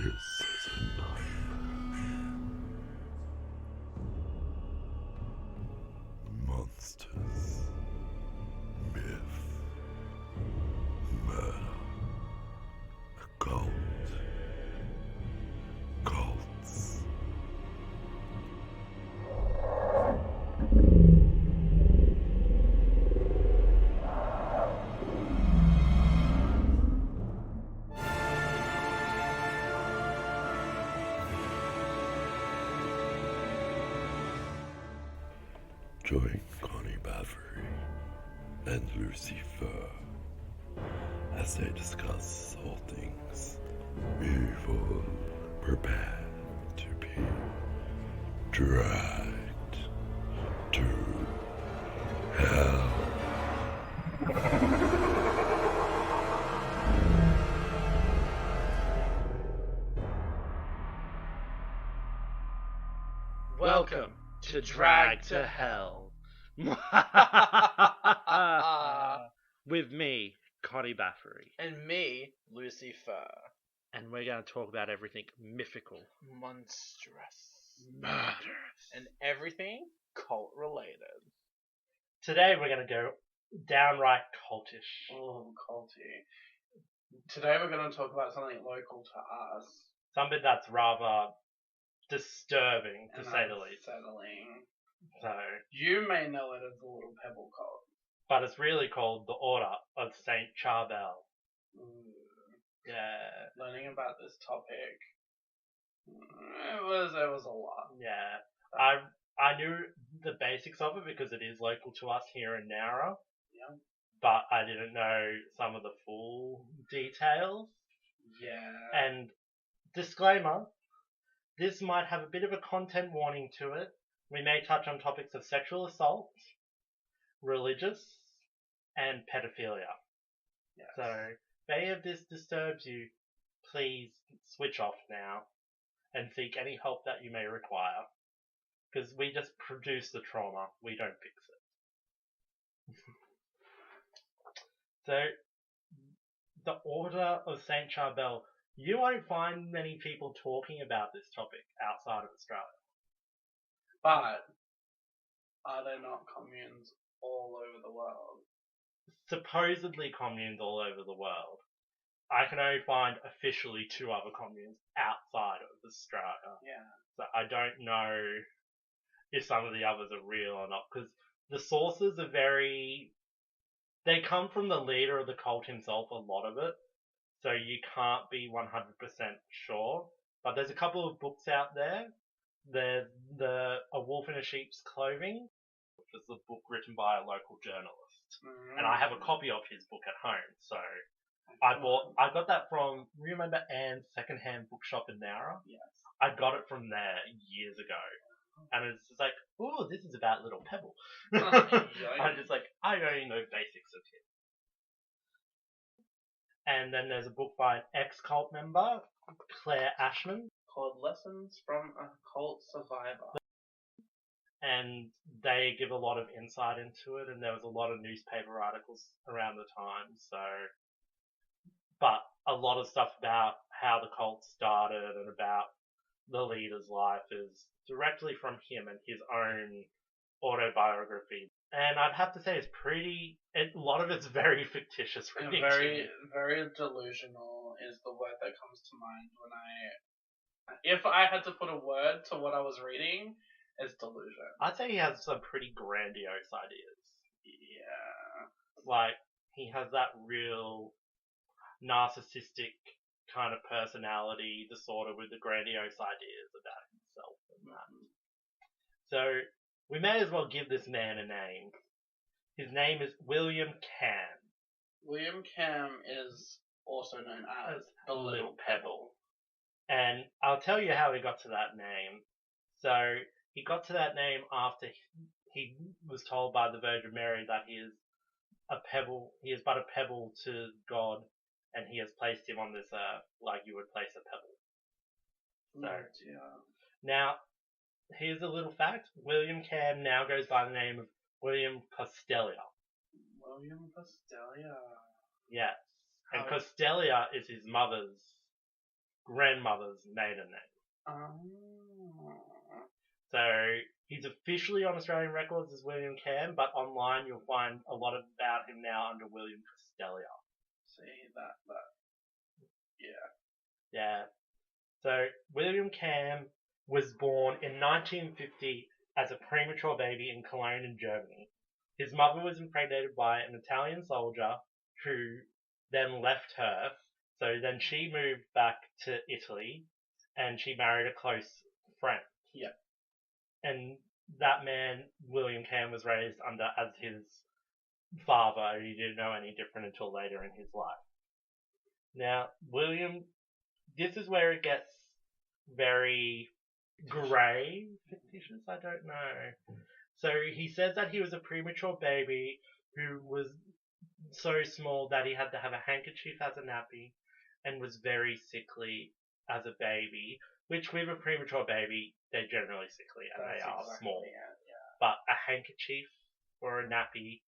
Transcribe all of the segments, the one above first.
This is a nightmare. Monsters, myth, murder, occult, cults. Join Connie and Lucy as they discuss all things evil, prepared to be dragged to hell. Welcome to Drag to Hell. With me, Connie Baffery. And me, Lucy Fur. And we're going to talk about everything mythical, Monstrous. murderous, And everything cult related. Today we're going to go downright cultish. Oh, culty. Today we're going to talk about something local to us. Something that's rather disturbing, to say the least. Unsettling. So, You may know it as the Little Pebble Cult. but it's really called the Order of St Charbel. Yeah. Learning about this topic, it was a lot. Yeah. I knew the basics of it because it is local to us here in Nowra. Yeah. But I didn't know some of the full details. Yeah. And disclaimer, this might have a bit of a content warning to it. We may touch on topics of sexual assault, religious, and pedophilia. Yes. So, if any of this disturbs you, please switch off now and seek any help that you may require. Because we just produce the trauma, we don't fix it. So, the Order of St Charbel, you won't find many people talking about this topic outside of Australia. But are there not communes all over the world? Supposedly communes all over the world. I can only find officially 2 other communes outside of Australia. Yeah. So I don't know if some of the others are real or not, because the sources are they come from the leader of the cult himself, a lot of it, so you can't be 100% sure. But there's a couple of books out there. There's A Wolf in a Sheep's Clothing, which was a book written by a local journalist. Mm-hmm. And I have a copy of his book at home, so I got that from, remember Anne's secondhand bookshop in Nowra? Yes. I got it from there years ago. And it's just like, ooh, this is about Little Pebble. I'm just like, I don't even know basics of him. And then there's a book by an ex-cult member, Claire Ashman. Called Lessons from a Cult Survivor. And they give a lot of insight into it, and there was a lot of newspaper articles around the time, so... But a lot of stuff about how the cult started and about the leader's life is directly from him and his own autobiography. And I'd have to say a lot of it's very fictitious And reading. very, very delusional is the word that comes to mind if I had to put a word to what I was reading, it's delusion. I'd say he has some pretty grandiose ideas. Yeah. Like, he has that real narcissistic kind of personality disorder with the grandiose ideas about himself and that. So, we may as well give this man a name. His name is Willam Kamm. Willam Kamm is also known as the Little Pebble. And I'll tell you how he got to that name. So, he got to that name after he was told by the Virgin Mary that he is but a pebble to God, and he has placed him on this earth like you would place a pebble. So, now, here's a little fact. Willam Kamm now goes by the name of Willam Costelia. Willam Costelia. Yes. And Costelia is his mother's grandmother's maiden name. Oh. So he's officially on Australian records as Willam Kamm, but online you'll find a lot about him now under William Costellia. See, that. Yeah. Yeah. So Willam Kamm was born in 1950 as a premature baby in Cologne in Germany. His mother was impregnated by an Italian soldier who then left her. So then she moved back to Italy and she married a close friend. Yeah. And that man, Willam Kamm, was raised under as his father. He didn't know any different until later in his life. Now, William, this is where it gets very grey, fictitious, I don't know. So he says that he was a premature baby who was so small that he had to have a handkerchief as a nappy and was very sickly as a baby, which with a premature baby, they're generally sickly and they are small. Yeah. But a handkerchief or a nappy.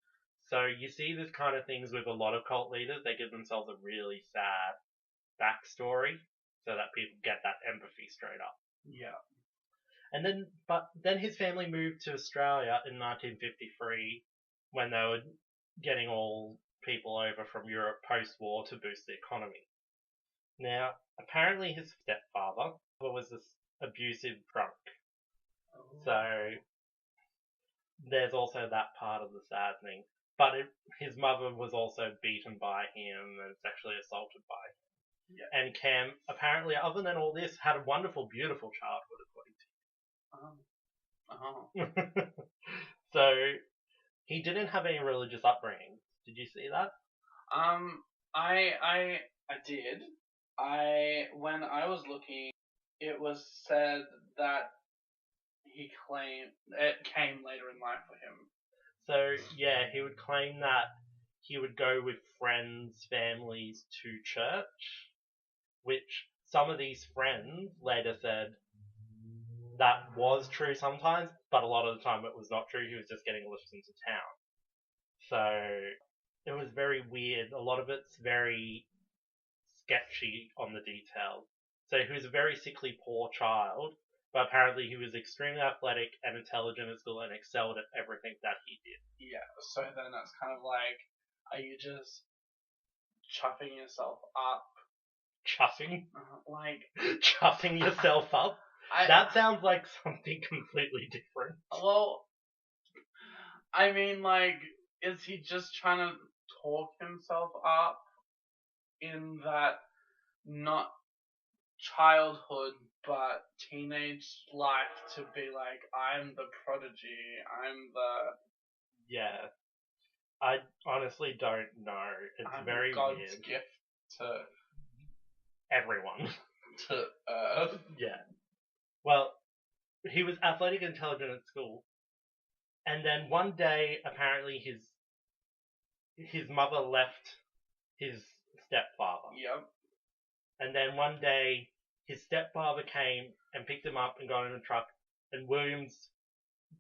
So you see this kind of things with a lot of cult leaders. They give themselves a really sad backstory so that people get that empathy straight up. Yeah. And then his family moved to Australia in 1953 when they were getting all people over from Europe post-war to boost the economy. Now, apparently his stepfather was this abusive drunk. Oh. So there's also that part of the sad thing. But his mother was also beaten by him and sexually assaulted by him. Yeah. And Kamm, apparently, other than all this, had a wonderful, beautiful childhood, according to him. So he didn't have any religious upbringing. Did you see that? I did. When I was looking, it was said that he claimed it came later in life for him. So yeah, he would claim that he would go with friends, families to church, which some of these friends later said that was true sometimes, but a lot of the time it was not true. He was just getting lifted into town. So it was very weird. A lot of it's very sketchy on the details. So he was a very sickly, poor child, but apparently he was extremely athletic and intelligent at school and excelled at everything that he did. Yeah, so then that's kind of like, are you just chuffing yourself up? Chuffing? Like, chuffing yourself up? That sounds like something completely different. Well, I mean, like, is he just trying to talk himself up in that not childhood but teenage life to be like, I'm the prodigy, I'm the... Yeah. I honestly don't know. It's I'm very God's weird. gift to everyone. To Earth. Yeah. Well, he was athletic and intelligent at school. And then one day, apparently, his mother left his stepfather. Yep. And then one day, his stepfather came and picked him up and got in a truck. And William's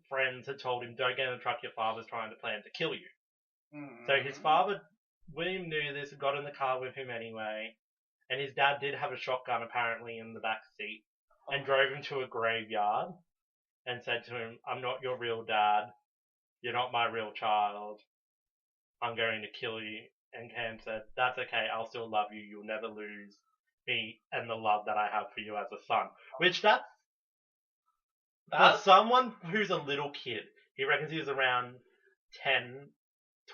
friends had told him, don't get in the truck, your father's trying to plan to kill you. Mm-hmm. So his father, William knew this, got in the car with him anyway. And his dad did have a shotgun apparently in the back seat. And drove him to a graveyard. And said to him, I'm not your real dad. You're not my real child. I'm going to kill you. And Kamm said, that's okay, I'll still love you. You'll never lose me and the love that I have for you as a son. Which that's for someone who's a little kid. He reckons he was around 10,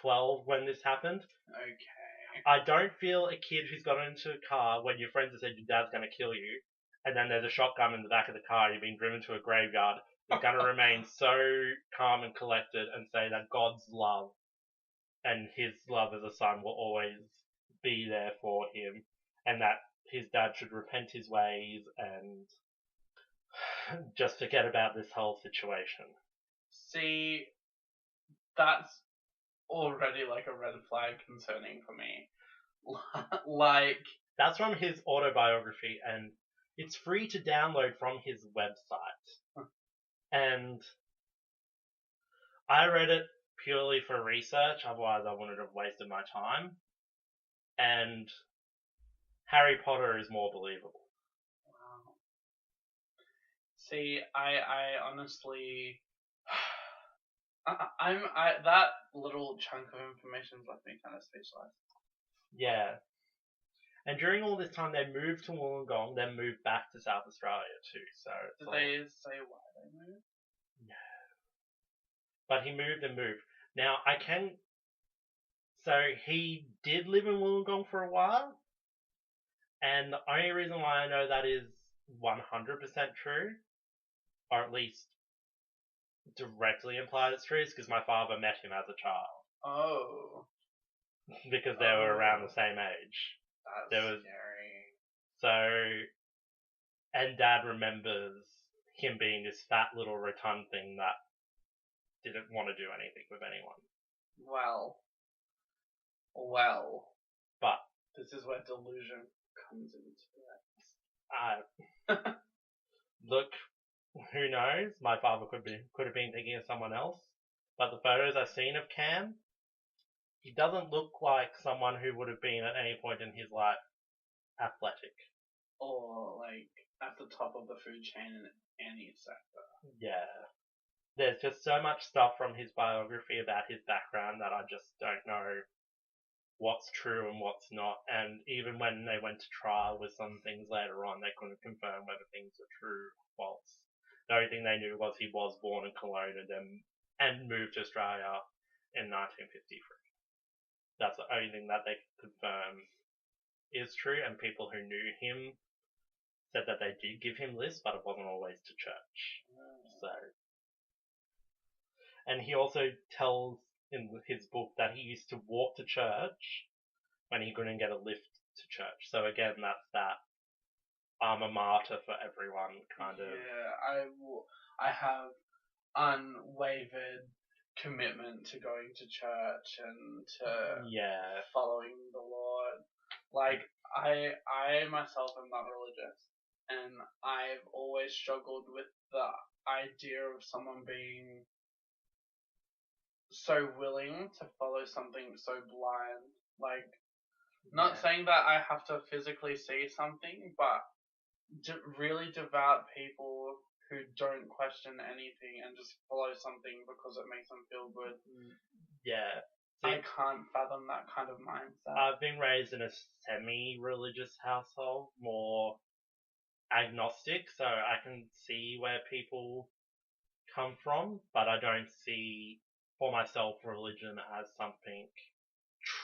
12 when this happened. Okay. I don't feel a kid who's got into a car when your friends have said your dad's going to kill you, and then there's a shotgun in the back of the car, you're being driven to a graveyard, is going to remain so calm and collected and say that God's love and his love as a son will always be there for him, and that his dad should repent his ways and just forget about this whole situation. See, that's already like a red flag concerning for me. Like, that's from his autobiography, and it's free to download from his website. And I read it purely for research, otherwise I wouldn't have wasted my time. And Harry Potter is more believable. See, I honestly, that little chunk of information's left me kind of speechless. Yeah. And during all this time, they moved to Wollongong, then moved back to South Australia too. So Did they say why they moved? No. But he moved and moved. Now I can. So he did live in Wollongong for a while, and the only reason why I know that is 100% true, or at least directly implied it's true, is because my father met him as a child. Oh. Because they were around the same age. That's scary. So, and Dad remembers him being this fat little rotund thing that didn't want to do anything with anyone. Well. But this is where delusion comes into it. Look, who knows? My father could have been thinking of someone else. But the photos I've seen of Cam, he doesn't look like someone who would have been at any point in his life athletic. Or like at the top of the food chain in any sector. Yeah. There's just so much stuff from his biography about his background that I just don't know what's true and what's not. And even when they went to trial with some things later on, they couldn't confirm whether things were true or false. The only thing they knew was he was born in Cologne and moved to Australia in 1953. That's the only thing that they could confirm is true, and people who knew him said that they did give him lists, but it wasn't always to church. So, and he also tells in his book that he used to walk to church when he couldn't get a lift to church. So again, that's that alma mater for everyone kind of. Yeah, I have unwavered commitment to going to church and to following the Lord. Like, I myself am not religious, and I've always struggled with the idea of someone being so willing to follow something so blind. Like, not saying that I have to physically see something, but really devout people who don't question anything and just follow something because it makes them feel good. Yeah. I can't fathom that kind of mindset. I've been raised in a semi-religious household, more agnostic, so I can see where people come from, but I don't see for myself religion as something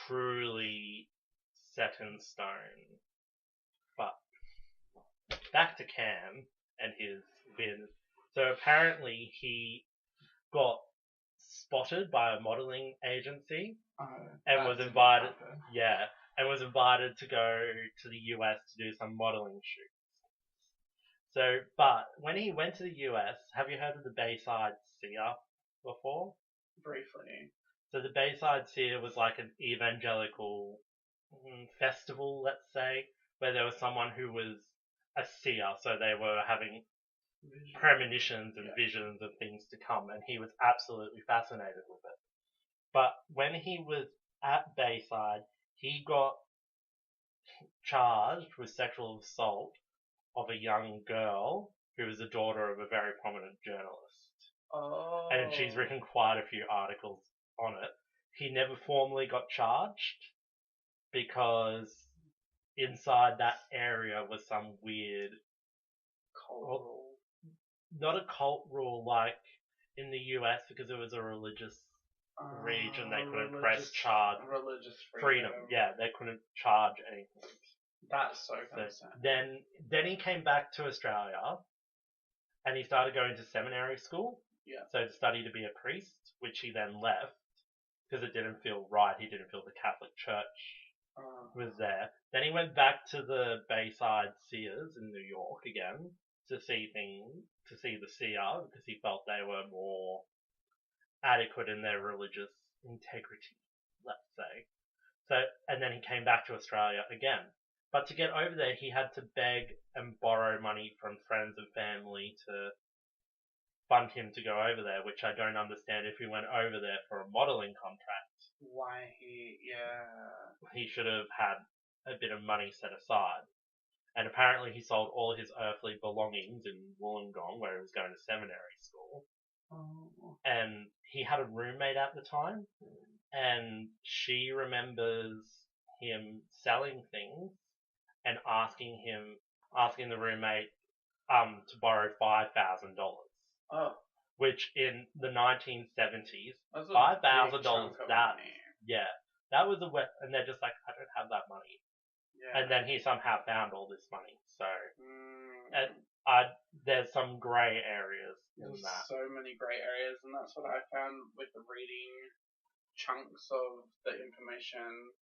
truly set in stone. But back to Cam and his win. So apparently he got spotted by a modelling agency and was invited to go to the US to do some modelling shoots. So, but when he went to the US, have you heard of the Bayside Seer before? Briefly. So the Bayside Seer was like an evangelical festival, let's say, where there was someone who was a seer, so they were having premonitions and visions of things to come, and he was absolutely fascinated with it. But when he was at Bayside, he got charged with sexual assault of a young girl who was the daughter of a very prominent journalist. Oh. And she's written quite a few articles on it. He never formally got charged because inside that area was some weird cult rule. Not a cult rule like in the US, because it was a religious region, they couldn't press charge religious freedom. Yeah, they couldn't charge anything. That's so concerning. Then he came back to Australia and he started going to seminary school. Yeah. So to study to be a priest, which he then left because it didn't feel right. He didn't feel the Catholic Church was there. Then he went back to the Bayside Seers in New York again to see the seer, because he felt they were more adequate in their religious integrity, let's say. So, and then he came back to Australia again. But to get over there, he had to beg and borrow money from friends and family to fund him to go over there, which I don't understand. If he went over there for a modelling contract, why he should have had a bit of money set aside. And apparently he sold all his earthly belongings in Willam Kamm, where he was going to seminary school. Oh. And he had a roommate at the time, and she remembers him selling things and asking the roommate to borrow $5,000. Oh. Which in the 1970s, That's a $5,000, big chunk of that, money. yeah, that was and they're just like, I don't have that money. Yeah. And then he somehow found all this money. So, Mm. there's some grey areas in There's that. so many grey areas, and that's what I found with the reading chunks of the information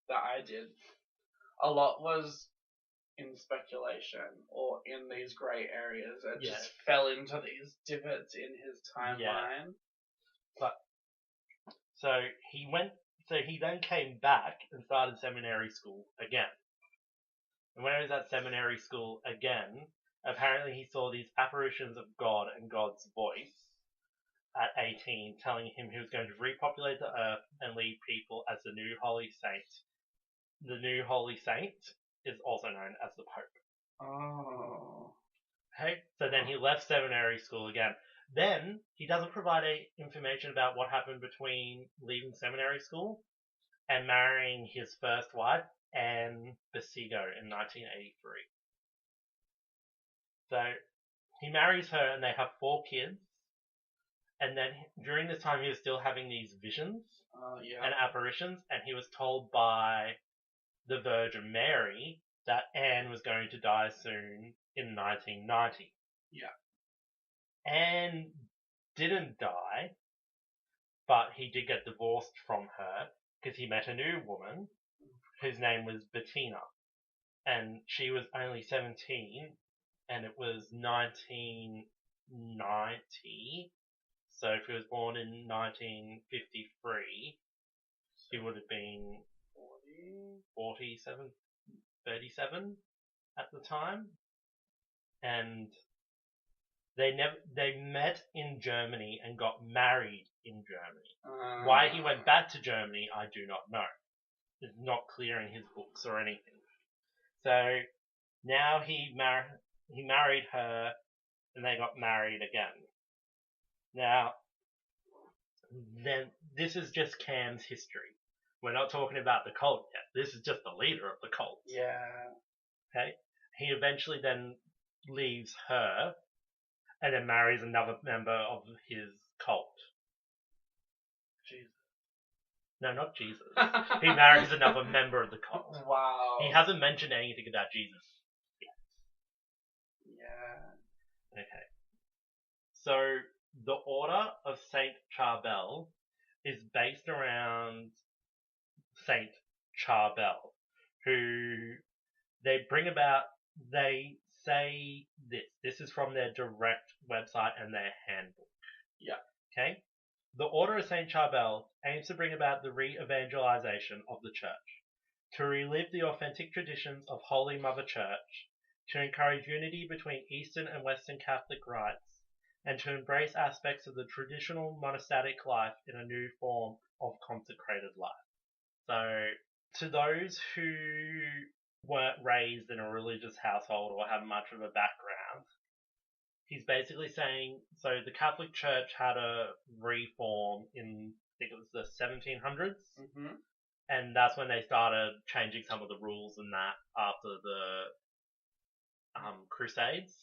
that I did. A lot was in speculation or in these grey areas. It just fell into these divots in his timeline. But so he then came back and started seminary school again. And when he was at seminary school again, apparently he saw these apparitions of God and God's voice at 18, telling him he was going to repopulate the earth and lead people as the new holy saint. The new holy saint is also known as the Pope. Oh. Okay, so then he left seminary school again. Then he doesn't provide any information about what happened between leaving seminary school and marrying his first wife, Anne Basigo, in 1983. So he marries her and they have 4 kids. And then during this time he was still having these visions and apparitions, and he was told by the Virgin Mary that Anne was going to die soon in 1990. Yeah. Anne didn't die, but he did get divorced from her because he met a new woman whose name was Bettina. And she was only 17, and it was 1990. So if he was born in 1953, he would have been 37 at the time. And they met in Germany and got married in Germany. Why he went back to Germany, I do not know. It's not clear in his books or anything. So now he married her, and they got married again. Now, then this is just Kamm's history. We're not talking about the cult yet. This is just the leader of the cult. Yeah. Okay? He eventually then leaves her and then marries another member of his cult. Jesus. No, not Jesus. He marries another member of the cult. Wow. He hasn't mentioned anything about Jesus yet. Yeah. Okay. So, the Order of St Charbel is based around St Charbel, who they say this is from their direct website and their handbook. Yeah. Okay? The Order of St Charbel aims to bring about the re-evangelization of the Church, to relive the authentic traditions of Holy Mother Church, to encourage unity between Eastern and Western Catholic rites, and to embrace aspects of the traditional monastic life in a new form of consecrated life. So, to those who weren't raised in a religious household or have much of a background, he's basically saying, so the Catholic Church had a reform in, I think it was the 1700s, and that's when they started changing some of the rules and that after the Crusades,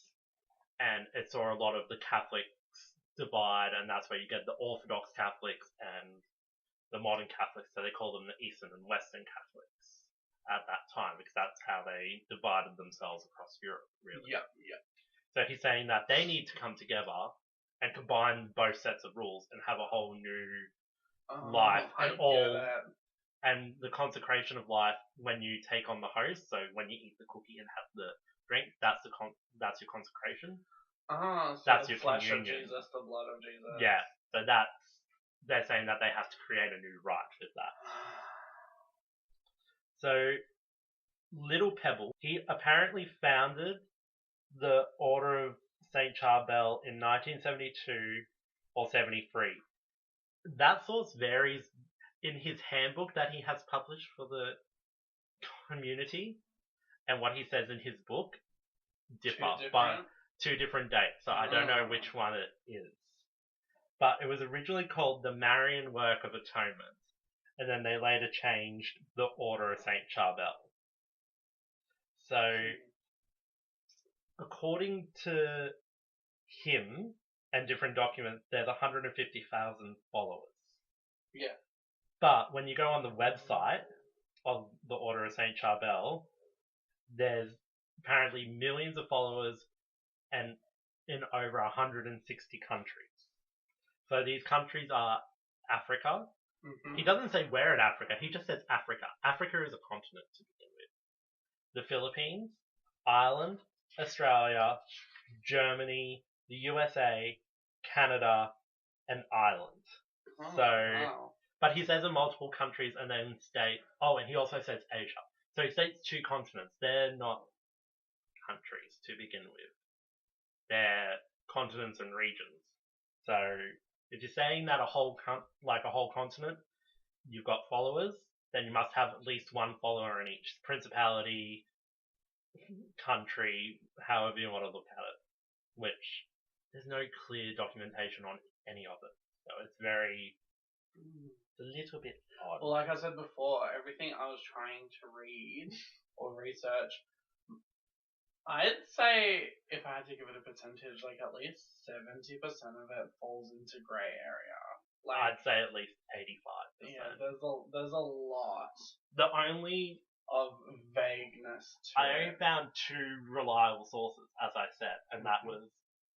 and it saw a lot of the Catholics divide, and that's where you get the Orthodox Catholics and the modern Catholics, so they call them the Eastern and Western Catholics at that time, because that's how they divided themselves across Europe, really. Yeah. So he's saying that they need to come together and combine both sets of rules and have a whole new life, and the consecration of life when you take on the host. So when you eat the cookie and have the drink, that's your consecration. So that's the your flesh communion. of Jesus, the blood of Jesus. Yeah. So they're saying that they have to create a new rite with that. So Little Pebble, he apparently founded the Order of St Charbel in 1972 or 73. That source varies. In his handbook that he has published for the community, and what he says in his book differ Two by different? 2 different dates, so I don't know which one it is. But it was originally called the Marian Work of Atonement, and then they later changed the Order of St Charbel. So, according to him and different documents, there's 150,000 followers. Yeah. But when you go on the website of the Order of St Charbel, there's apparently millions of followers and in over 160 countries. So these countries are Africa. Mm-hmm. He doesn't say where in Africa, he just says Africa. Africa is a continent to begin with. The Philippines, Ireland, Australia, Germany, the USA, Canada, and Ireland. Oh, So, wow. but he says in multiple countries and then and he also says Asia. So he states 2 continents. They're not countries to begin with. They're continents and regions. So if you're saying that a whole continent, you've got followers, then you must have at least 1 follower in each principality, country, however you want to look at it. Which there's no clear documentation on any of it. So it's a little bit odd. Well, like I said before, everything I was trying to read or research, I'd say if I had to give it a percentage, like at least 70% of it falls into grey area. Like, I'd say at least 85%. Yeah, there's a lot The only of vagueness to I only found 2 reliable sources, as I said, and that was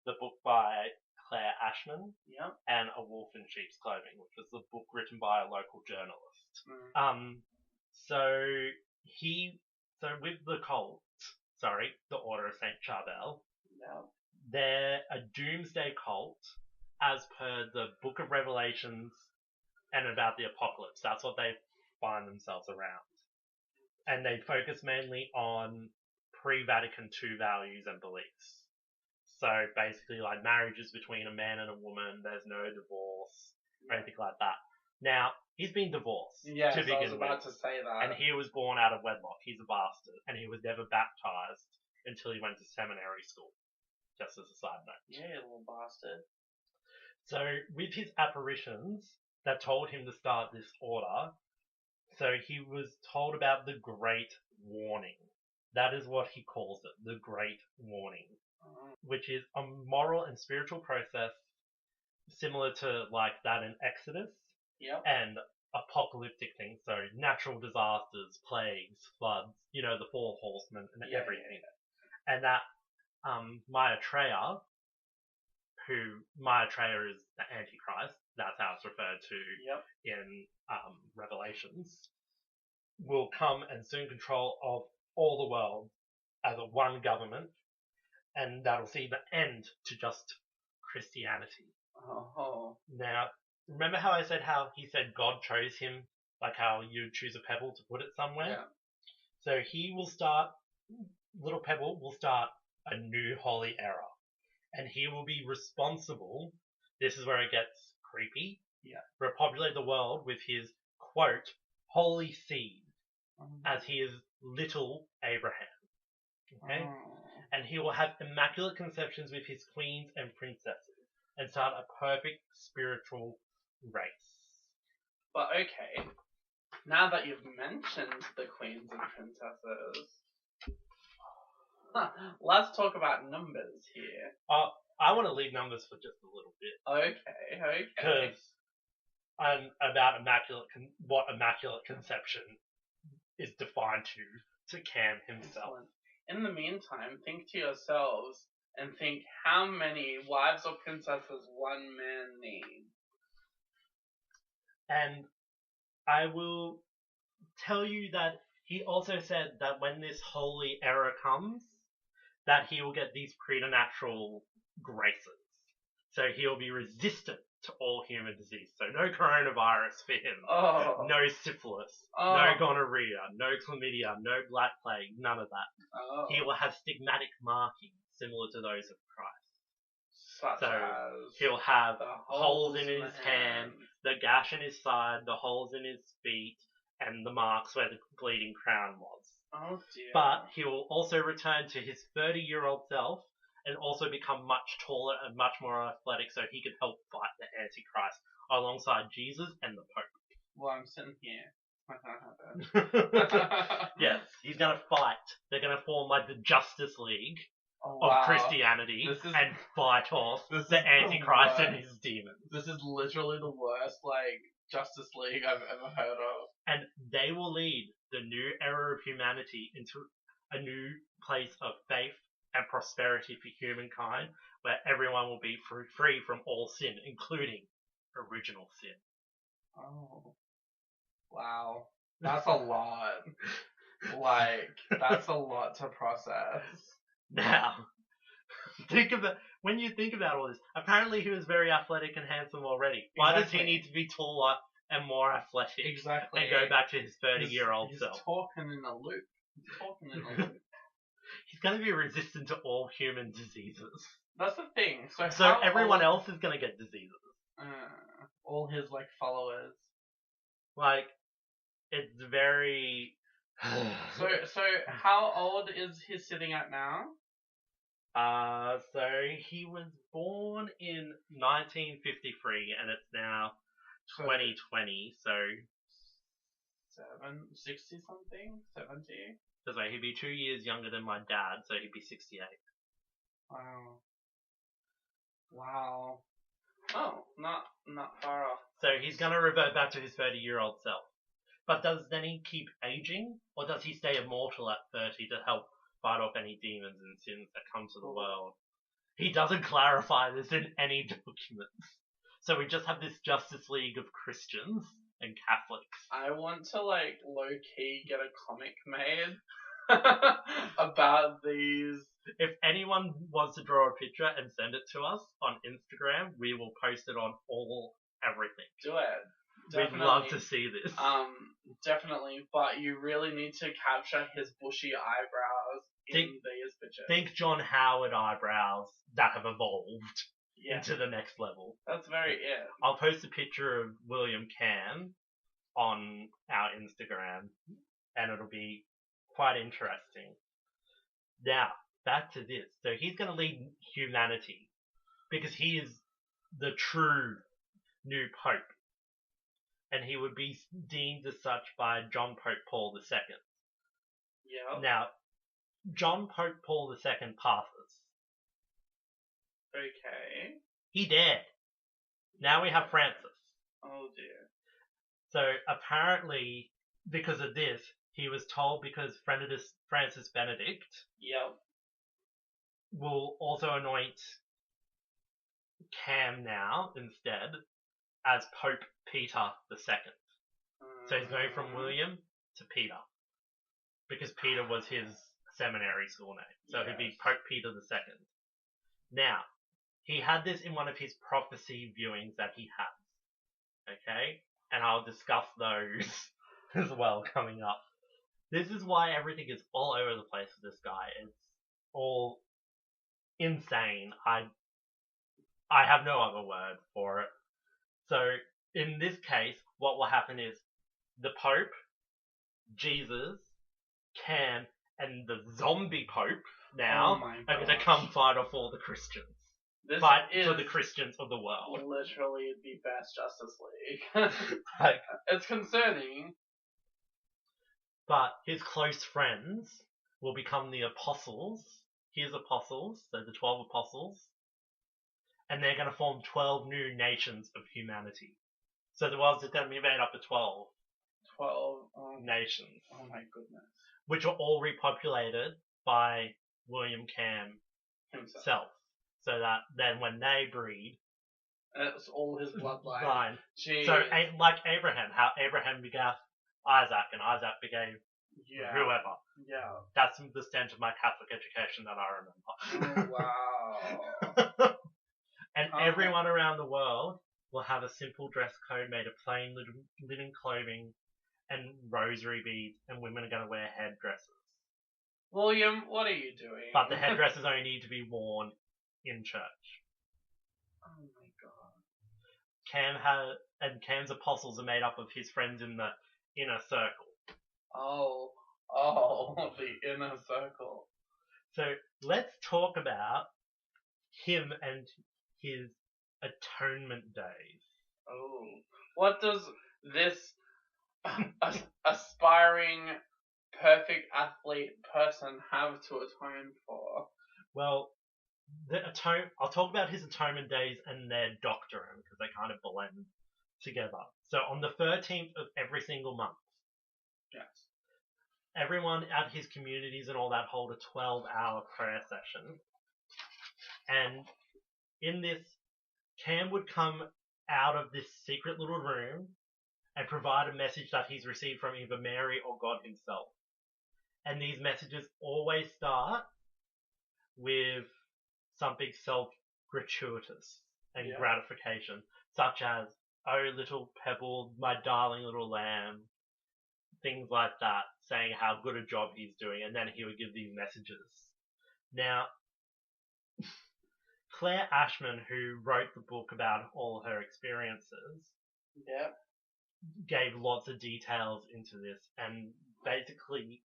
the book by Claire Ashman Yep. and A Wolf in Sheep's Clothing, which was the book written by a local journalist. So with the the Order of St Charbel, Yep. they're a doomsday cult as per the Book of Revelations and about the apocalypse. That's what they find themselves around. And they focus mainly on pre-Vatican II values and beliefs. So basically, like, marriages between a man and a woman, there's no divorce or anything like that. Now, he's been divorced Yes, to begin I was about with, to say that. and he was born out of wedlock. He's a bastard, and he was never baptized until he went to seminary school. Just as a side note. Yeah, you little bastard. So with his apparitions that told him to start this order, so he was told about the Great Warning. That is what he calls it, the Great Warning, which is a moral and spiritual process similar to like that in Exodus. Yep. And apocalyptic things, so natural disasters, plagues, floods, the 4 horsemen and everything. Yeah. And that Maitreya is the Antichrist, that's how it's referred to in Revelations, will come and assume control of all the world as a one government, and that'll see the end to just Christianity. Oh. Now, remember how I said how he said God chose him, like how you choose a pebble to put it somewhere? Yeah. So Little Pebble will start a new holy era. And he will be responsible, this is where it gets creepy, repopulate the world with his, quote, holy seed, as he is little Abraham. Okay? And he will have immaculate conceptions with his queens and princesses, and start a perfect spiritual race. But okay, now that you've mentioned the queens and princesses, let's talk about numbers here. I want to leave numbers for just a little bit. Okay. Because about what immaculate conception is defined to Kamm himself. Excellent. In the meantime, think to yourselves and think how many wives or princesses one man needs. And I will tell you that he also said that when this holy era comes, that he will get these preternatural graces. So he'll be resistant to all human disease. So no coronavirus for him. Oh. No syphilis. Oh. No gonorrhea. No chlamydia. No black plague. None of that. Oh. He will have stigmatic markings similar to those of Christ. Such as he'll have the holes in his hand, the gash in his side, the holes in his feet, and the marks where the bleeding crown was. Oh dear. But he will also return to his 30-year-old self and also become much taller and much more athletic so he can help fight the Antichrist alongside Jesus and the Pope. Well, I'm sitting here. I Yes, he's going to fight. They're going to form like the Justice League Oh, of wow. Christianity and fight off this the is the Antichrist and worst. his demons. This is literally the worst, Justice League I've ever heard of. And they will lead the new era of humanity into a new place of faith and prosperity for humankind, where everyone will be free from all sin, including original sin. Oh. Wow. That's a lot. That's a lot to process. Now, when you think about all this, apparently he was very athletic and handsome already. Why does he need to be taller and more athletic? Exactly. And go back to his 30-year-old self? He's talking in a loop. He's going to be resistant to all human diseases. That's the thing. So everyone else is going to get diseases. All his followers. It's very. So how old is he sitting at now? So he was born in 1953, and it's now 2020. So 60 something, 70. So he'd be 2 years younger than my dad, so he'd be 68. Wow. Oh, not far off. So he's gonna revert back to his 30-year-old self. But does then he keep aging, or does he stay immortal at 30 to help fight off any demons and sins that come to the world? He doesn't clarify this in any documents. So we just have this Justice League of Christians and Catholics. I want to low-key get a comic made about these. If anyone wants to draw a picture and send it to us on Instagram, we will post it on everything. Do it. Definitely. We'd love to see this. Definitely, but you really need to capture his bushy eyebrows in these pictures. Think John Howard eyebrows that have evolved into the next level. That's very it. I'll post a picture of Willam Kamm on our Instagram, and it'll be quite interesting. Now, back to this. So he's going to lead humanity because he is the true new Pope. And he would be deemed as such by John Pope Paul II. Yeah. Now, John Pope Paul II passes. Okay. He dead. Now we have Francis. Oh dear. So apparently, because of this, he was told because Francis Benedict will also anoint Kamm now instead as Pope Peter II. So he's going from William to Peter because Peter was his seminary school name. So he'd be Pope Peter II. Now, he had this in one of his prophecy viewings that he has. Okay? And I'll discuss those as well coming up. This is why everything is all over the place with this guy. It's all insane. I have no other word for it. So, in this case, what will happen is the Pope, Jesus, Kamm, and the zombie Pope now are going to come fight off all the Christians. Fight for the Christians of the world. Literally the best Justice League. It's concerning. But his close friends will become the apostles. His apostles, so the 12 apostles. And they're going to form 12 new nations of humanity. So the world's just going to be made up of 12 nations. Oh my goodness. Which are all repopulated by Willam Kamm himself. So that then when they breed... It's all his bloodline. So like Abraham, how Abraham begat Isaac and Isaac begat whoever. Yeah. That's the extent of my Catholic education that I remember. Oh, wow. And everyone around the world will have a simple dress code made of plain linen clothing and rosary beads, and women are going to wear headdresses. William, what are you doing? But the headdresses only need to be worn in church. Oh my god. Kamm's apostles are made up of his friends in the inner circle. Oh, Oh, the inner circle. So let's talk about him and his atonement days. Oh. What does this aspiring perfect athlete person have to atone for? Well, I'll talk about his atonement days and their doctrine because they kind of blend together. So on the 13th of every single month, Yes. everyone at his communities and all that hold a 12-hour prayer session. And in this, Cam would come out of this secret little room and provide a message that he's received from either Mary or God himself. And these messages always start with something self-gratuitous and gratification, such as, "Oh, little pebble, my darling little lamb," things like that, saying how good a job he's doing, and then he would give these messages. Now, Claire Ashman, who wrote the book about all her experiences, gave lots of details into this, and basically,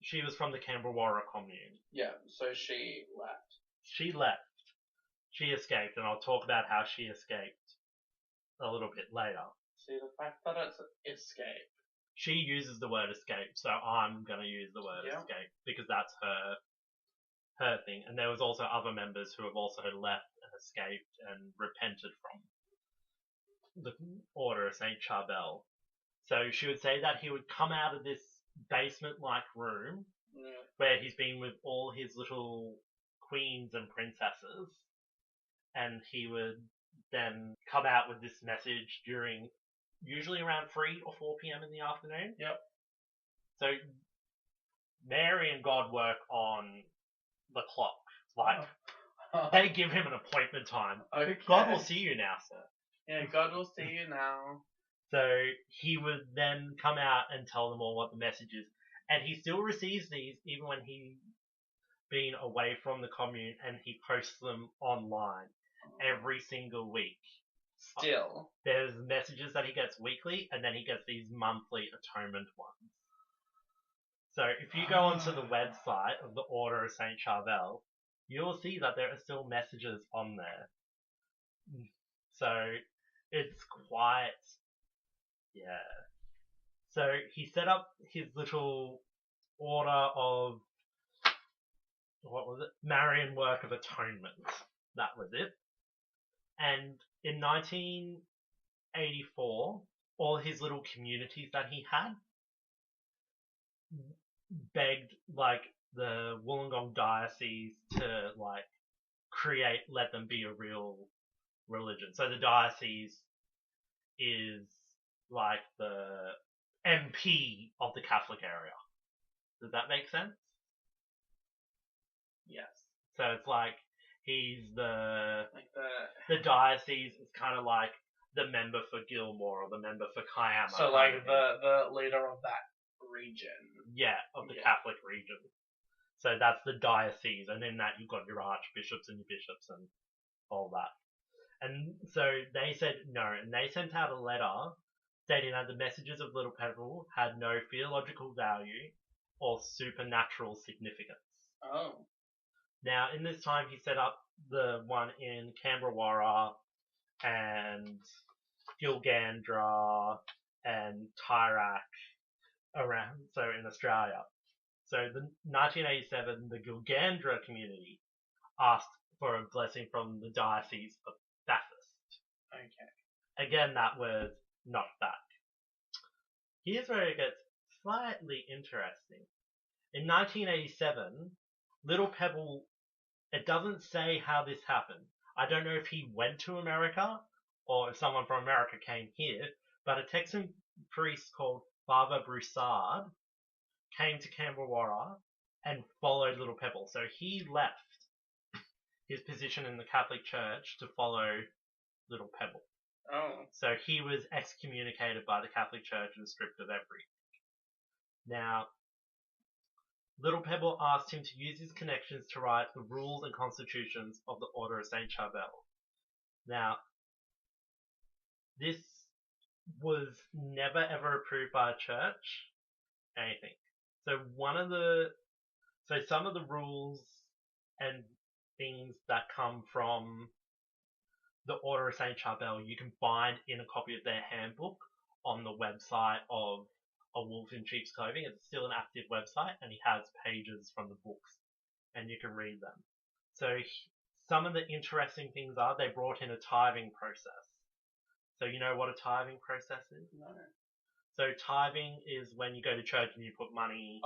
she was from the Canberra commune. Yeah, so she left. She left. She escaped, and I'll talk about how she escaped a little bit later. See, the fact that it's escape. She uses the word escape, so I'm going to use the word escape because that's her thing. And there was also other members who have also left and escaped and repented from the Order of St Charbel. So she would say that he would come out of this basement-like room where he's been with all his little queens and princesses, and he would then come out with this message during usually around 3 or 4 p.m. in the afternoon. Yep. So Mary and God work on the clock. Like, they give him an appointment time. Okay. God will see you now, sir. Yeah, God will see you now. So he would then come out and tell them all what the message is. And he still receives these even when he's been away from the commune, and he posts them online every single week. Still. There's messages that he gets weekly, and then he gets these monthly atonement ones. So if you go onto the website of the Order of St Charbel, you'll see that there are still messages on there. So it's quite, So he set up his little order of, Marian Work of Atonement. That was it. And in 1984, all his little communities that he had begged, like, the Wollongong diocese to, like, let them be a real religion. So the diocese is, like, the MP of the Catholic area. Does that make sense? Yes. So it's like, he's the diocese is kind of like the member for Gilmore or the member for Kiama. So like the leader of that region. Yeah, of the Catholic region. So that's the diocese, and in that you've got your archbishops and your bishops and all that. And so they said no, and they sent out a letter stating that the messages of Little Pebble had no theological value or supernatural significance. Oh. Now, in this time, he set up the one in Canberra and Gilgandra and Tyrak around, so in Australia. So in 1987, the Gilgandra community asked for a blessing from the Diocese of Bathurst. Okay. Again, that was knocked back. Here's where it gets slightly interesting. In 1987, Little Pebble, it doesn't say how this happened. I don't know if he went to America or if someone from America came here, but a Texan priest called Father Broussard came to Canberra and followed Little Pebble. So he left his position in the Catholic Church to follow Little Pebble. Oh. So he was excommunicated by the Catholic Church and stripped of everything. Now, Little Pebble asked him to use his connections to write the rules and constitutions of the Order of St Charbel. Now, this was never ever approved by a church, anything. So some of the rules and things that come from the Order of St Charbel you can find in a copy of their handbook on the website of A Wolf in Sheep's Clothing. It's still an active website, and he has pages from the books, and you can read them. So some of the interesting things are they brought in a tithing process. So you know what a tithing process is? No. So tithing is when you go to church and you put money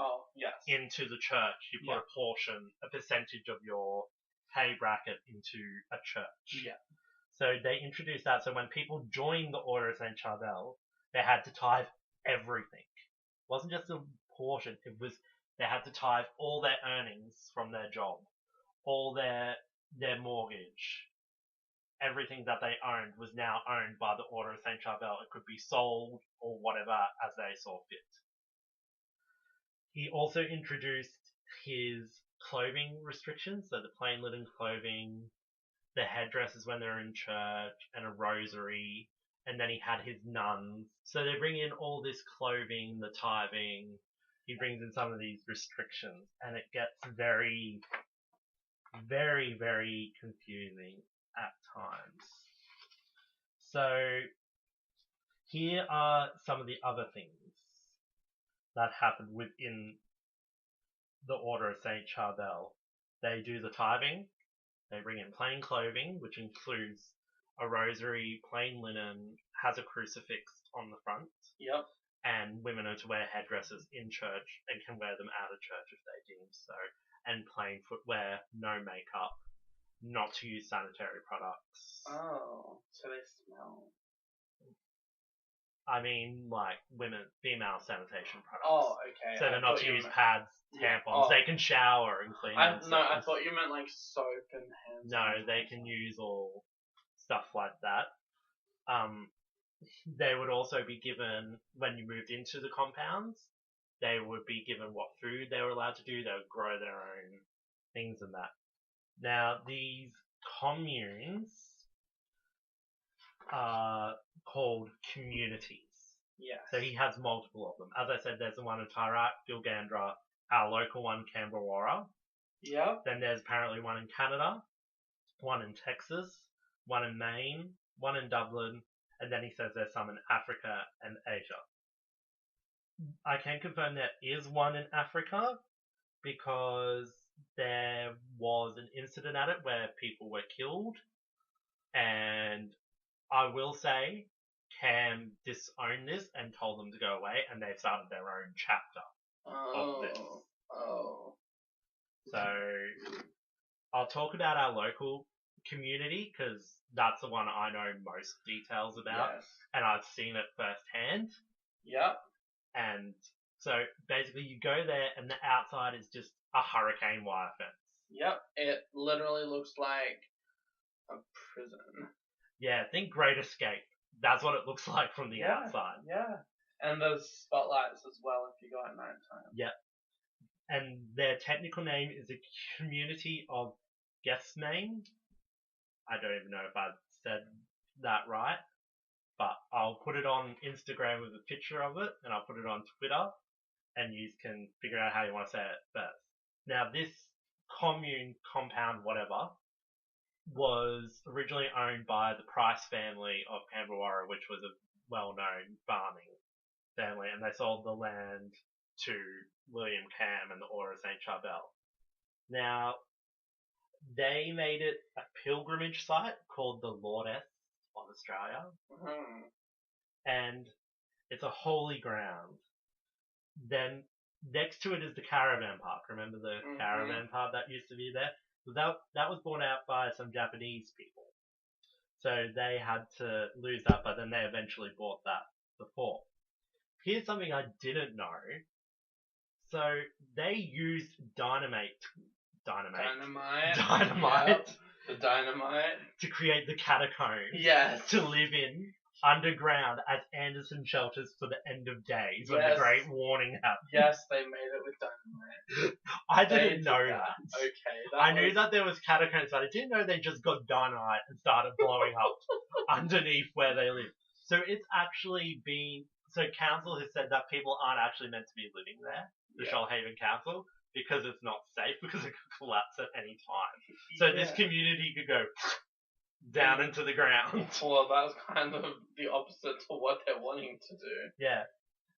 into the church. You put a percentage of your pay bracket into a church. Yeah. So they introduced that. So when people joined the Order of St Charbel, they had to tithe everything. It wasn't just a portion. It was they had to tithe all their earnings from their job, all their mortgage. Everything that they owned was now owned by the Order of St Charbel. It could be sold or whatever as they saw fit. He also introduced his clothing restrictions, so the plain linen clothing, the headdresses when they're in church, and a rosary, and then he had his nuns. So they bring in all this clothing, the tithing, he brings in some of these restrictions, and it gets very, very, very confusing at times. So here are some of the other things that happen within the Order of St Charbel. They do the tithing, they bring in plain clothing, which includes a rosary, plain linen, has a crucifix on the front. Yep. And women are to wear headdresses in church and can wear them out of church if they deem so. And plain footwear, no makeup, not to use sanitary products. Oh, so they smell. I mean, like female sanitation products. Oh, okay. So they're not to use pads, tampons. They can shower and clean themselves. No, I thought you meant like soap and hand. No, they can use all stuff like that. They would also be given, when you moved into the compounds, they would be given what food they were allowed to do. They would grow their own things and that. Now, these communes are called communities. Yes. So he has multiple of them. As I said, there's the one in Tyrant, Gilgandra, our local one, Canberra. Yep. Then there's apparently one in Canada, one in Texas, one in Maine, one in Dublin, and then he says there's some in Africa and Asia. I can confirm there is one in Africa because there was an incident at it where people were killed, and I will say Kamm disowned this and told them to go away, and they've started their own chapter of this. Oh. So I'll talk about our local community because that's the one I know most details about, and I've seen it firsthand. Yep. And so basically you go there and the outside is just a hurricane wire fence. Yep. It literally looks like a prison. Yeah, think Great Escape. That's what it looks like from the outside. Yeah. And there's spotlights as well if you go at nighttime. Yep. And their technical name is a community of Gesmain. I don't even know if I said that right, but I'll put it on Instagram with a picture of it, and I'll put it on Twitter, and you can figure out how you want to say it first. Now, this commune, compound, whatever, was originally owned by the Price family of Canberra, which was a well-known farming family, and they sold the land to Willam Kamm and the Order of St Charbel. Now, they made it a pilgrimage site called the Lourdes of Australia, and it's a holy ground. Then next to it is the caravan park. Remember the caravan park that used to be there? So that was bought out by some Japanese people. So they had to lose that, but then they eventually bought that before. Here's something I didn't know. So they used dynamite. Yep. The dynamite. To create the catacombs. Yes. To live in underground as Anderson shelters for the end of days when the Great Warning happened. Yes, they made it with dynamite. I didn't know that. Okay. I knew that there was catacombs, but I didn't know they just got dynamite and started blowing up underneath where they live. So it's actually been... So council has said that people aren't actually meant to be living there. the Yeah. Shoalhaven Castle, because it's not safe, because it could collapse at any time. So this community could go down into the ground. Well, that's kind of the opposite to what they're wanting to do. Yeah.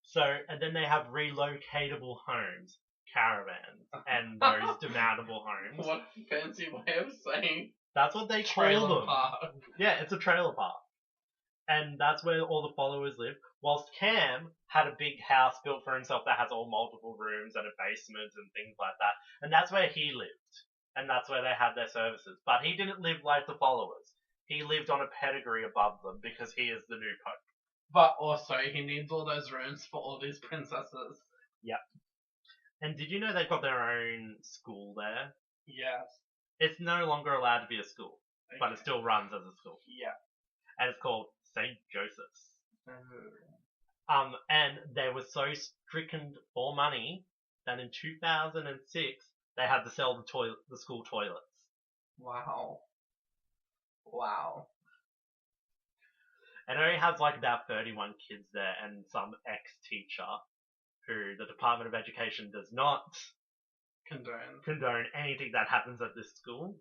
So, and then they have relocatable homes, caravans, and those demountable homes. What a fancy way of saying That's what they call trailer them. park. Yeah, it's a trailer park. And that's where all the followers live. Whilst Cam had a big house built for himself that has all multiple rooms and a basement and things like that. And that's where he lived. And that's where they had their services. But he didn't live like the followers. He lived on a pedigree above them because he is the new pope. But also, he needs all those rooms for all these princesses. Yep. And did you know they've got their own school there? Yes. It's no longer allowed to be a school, but it still runs as a school. Yeah. And it's called St. Joseph's. And they were so stricken for money that in 2006 they had to sell the school toilets. Wow. And it only has like about 31 kids there and some ex-teacher who the Department of Education does not condone anything that happens at this school.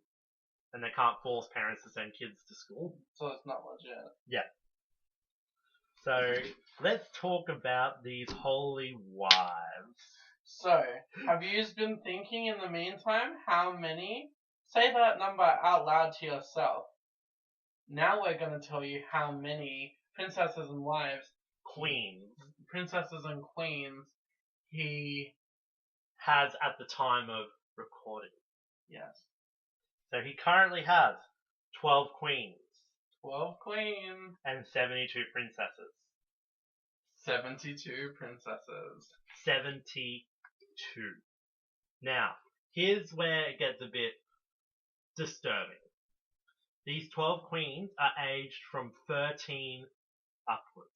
And they can't force parents to send kids to school. So it's not legit. Yeah. So let's talk about these holy wives. So, have you been thinking in the meantime how many? Say that number out loud to yourself. Now we're going to tell you how many princesses and wives, princesses and queens, he has at the time of recording. Yes. So he currently has 12 queens. 12 queens. And 72 princesses. 72 princesses. 72. Now, here's where it gets a bit disturbing. These 12 queens are aged from 13 upwards.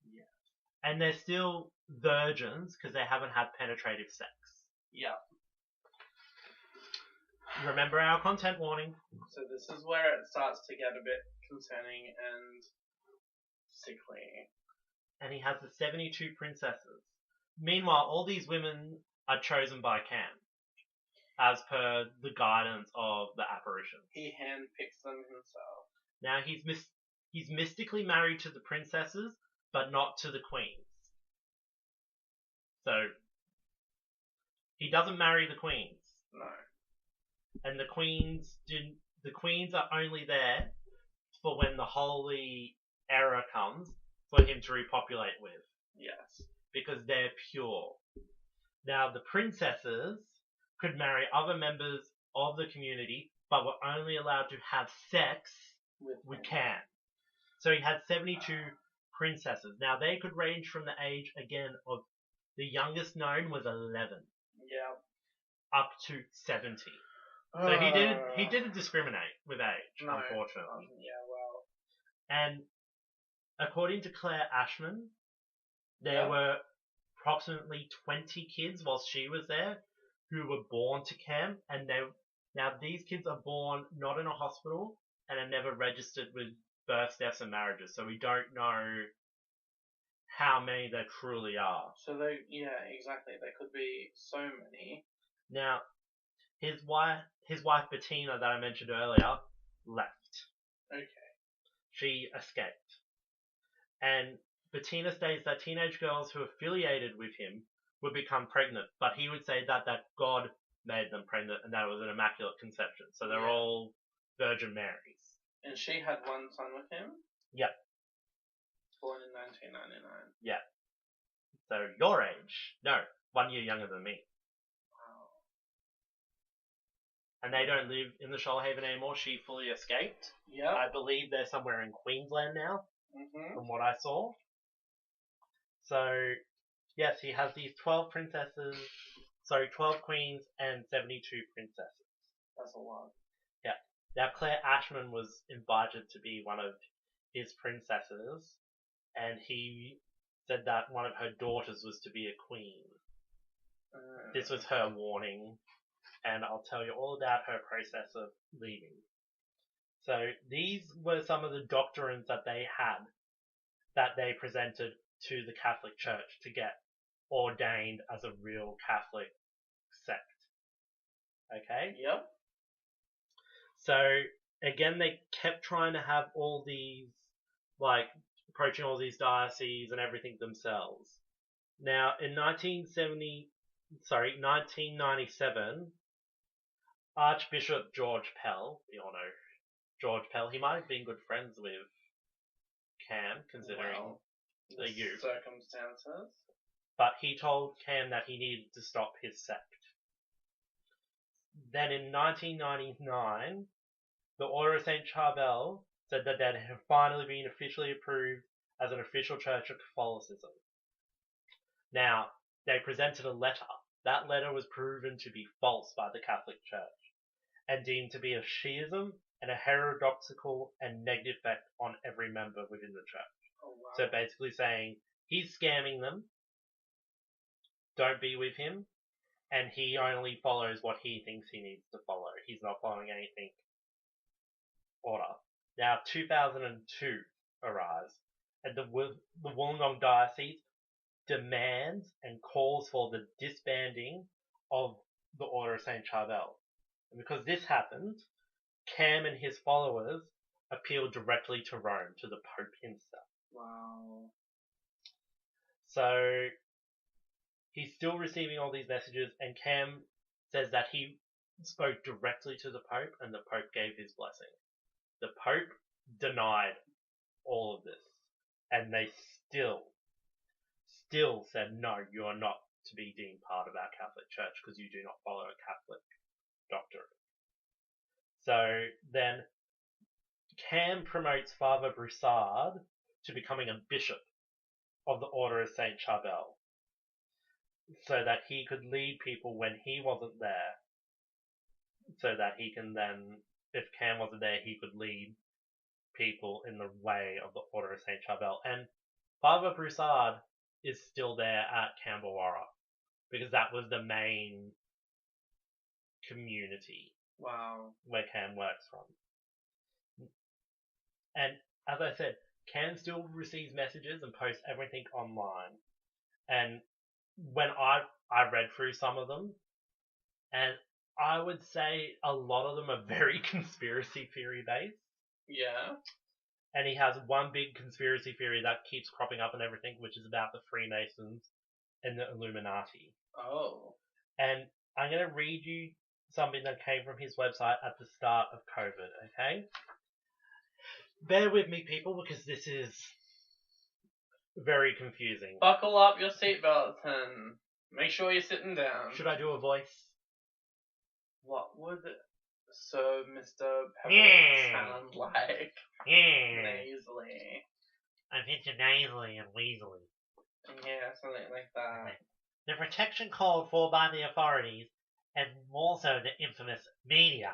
Yeah. And they're still virgins because they haven't had penetrative sex. Yeah. Remember our content warning. So this is where it starts to get a bit concerning and sickly. And he has the 72 princesses. Meanwhile, all these women are chosen by Cam, as per the guidance of the apparitions. He handpicks them himself. Now, he's mystically married to the princesses, but not to the queens. So, he doesn't marry the queens. No. And the queens are only there for when the holy era comes for him to repopulate with. Yes. Because they're pure. Now, the princesses could marry other members of the community, but were only allowed to have sex with Cam. So he had 72 princesses. Now, they could range from the age, again, of the youngest known was 11. Yeah. Up to 70. So he didn't discriminate with age, unfortunately. Yeah, well. And according to Claire Ashman, there were approximately 20 kids whilst she was there who were born to Cam, and now these kids are born not in a hospital and are never registered with births, deaths, and marriages. So we don't know how many there truly are. So exactly. There could be so many. Now, his wife Bettina that I mentioned earlier left. Okay. She escaped. And Bettina states that teenage girls who affiliated with him would become pregnant, but he would say that God made them pregnant and that it was an immaculate conception. So they're all Virgin Marys. And she had one son with him? Yep. Born in 1999. Yeah. So your age. No, 1 year younger than me. Wow. And they don't live in the Shoalhaven anymore. She fully escaped. Yeah. I believe they're somewhere in Queensland now, from what I saw. So, yes, he has these 12 queens and 72 princesses. That's a lot. Yeah. Now, Claire Ashman was invited to be one of his princesses, and he said that one of her daughters was to be a queen. This was her warning, and I'll tell you all about her process of leaving. So these were some of the doctrines that they had, that they presented to the Catholic Church to get ordained as a real Catholic sect. Okay? Yep. So, again, they kept trying to have all these, approaching all these dioceses and everything themselves. Now, in 1997, Archbishop George Pell, we all know George Pell, he might have been good friends with Kamm, considering the youth. Circumstances. But he told Kamm that he needed to stop his sect. Then in 1999, the Order of St Charbel said that they had finally been officially approved as an official church of Catholicism. Now, they presented a letter. That letter was proven to be false by the Catholic Church and deemed to be a Shiism and a heterodoxical and negative effect on every member within the church. Oh, wow. So basically saying he's scamming them, don't be with him, and he only follows what he thinks he needs to follow. He's not following anything order. Now, 2002 arrives, and the Wollongong Diocese demands and calls for the disbanding of the Order of St Charbel. And because this happened, Kamm and his followers appealed directly to Rome, to the Pope himself. Wow. So he's still receiving all these messages, and Kamm says that he spoke directly to the Pope, and the Pope gave his blessing. The Pope denied all of this, and they still said, no, you are not to be deemed part of our Catholic Church because you do not follow a Catholic doctrine. So then Kamm promotes Father Broussard to becoming a bishop of the Order of St Charbel so that he could lead people when he wasn't there, so that he can then, if Kamm wasn't there, he could lead people in the way of the Order of St Charbel. And Father Broussard is still there at Camberwara because that was the main community where Kamm works from. And as I said, Kamm still receives messages and posts everything online. And when I read through some of them, and I would say a lot of them are very conspiracy theory based. Yeah. And he has one big conspiracy theory that keeps cropping up and everything, which is about the Freemasons and the Illuminati. Oh. And I'm going to read you something that came from his website at the start of COVID, okay? Bear with me, people, because this is very confusing. Buckle up your seatbelts and make sure you're sitting down. Should I do a voice? What would Sir Mr. Pebble sound like? Nasally. I'm into nasally and weaselly. Yeah, something like that. The protection called for by the authorities, and more so the infamous media,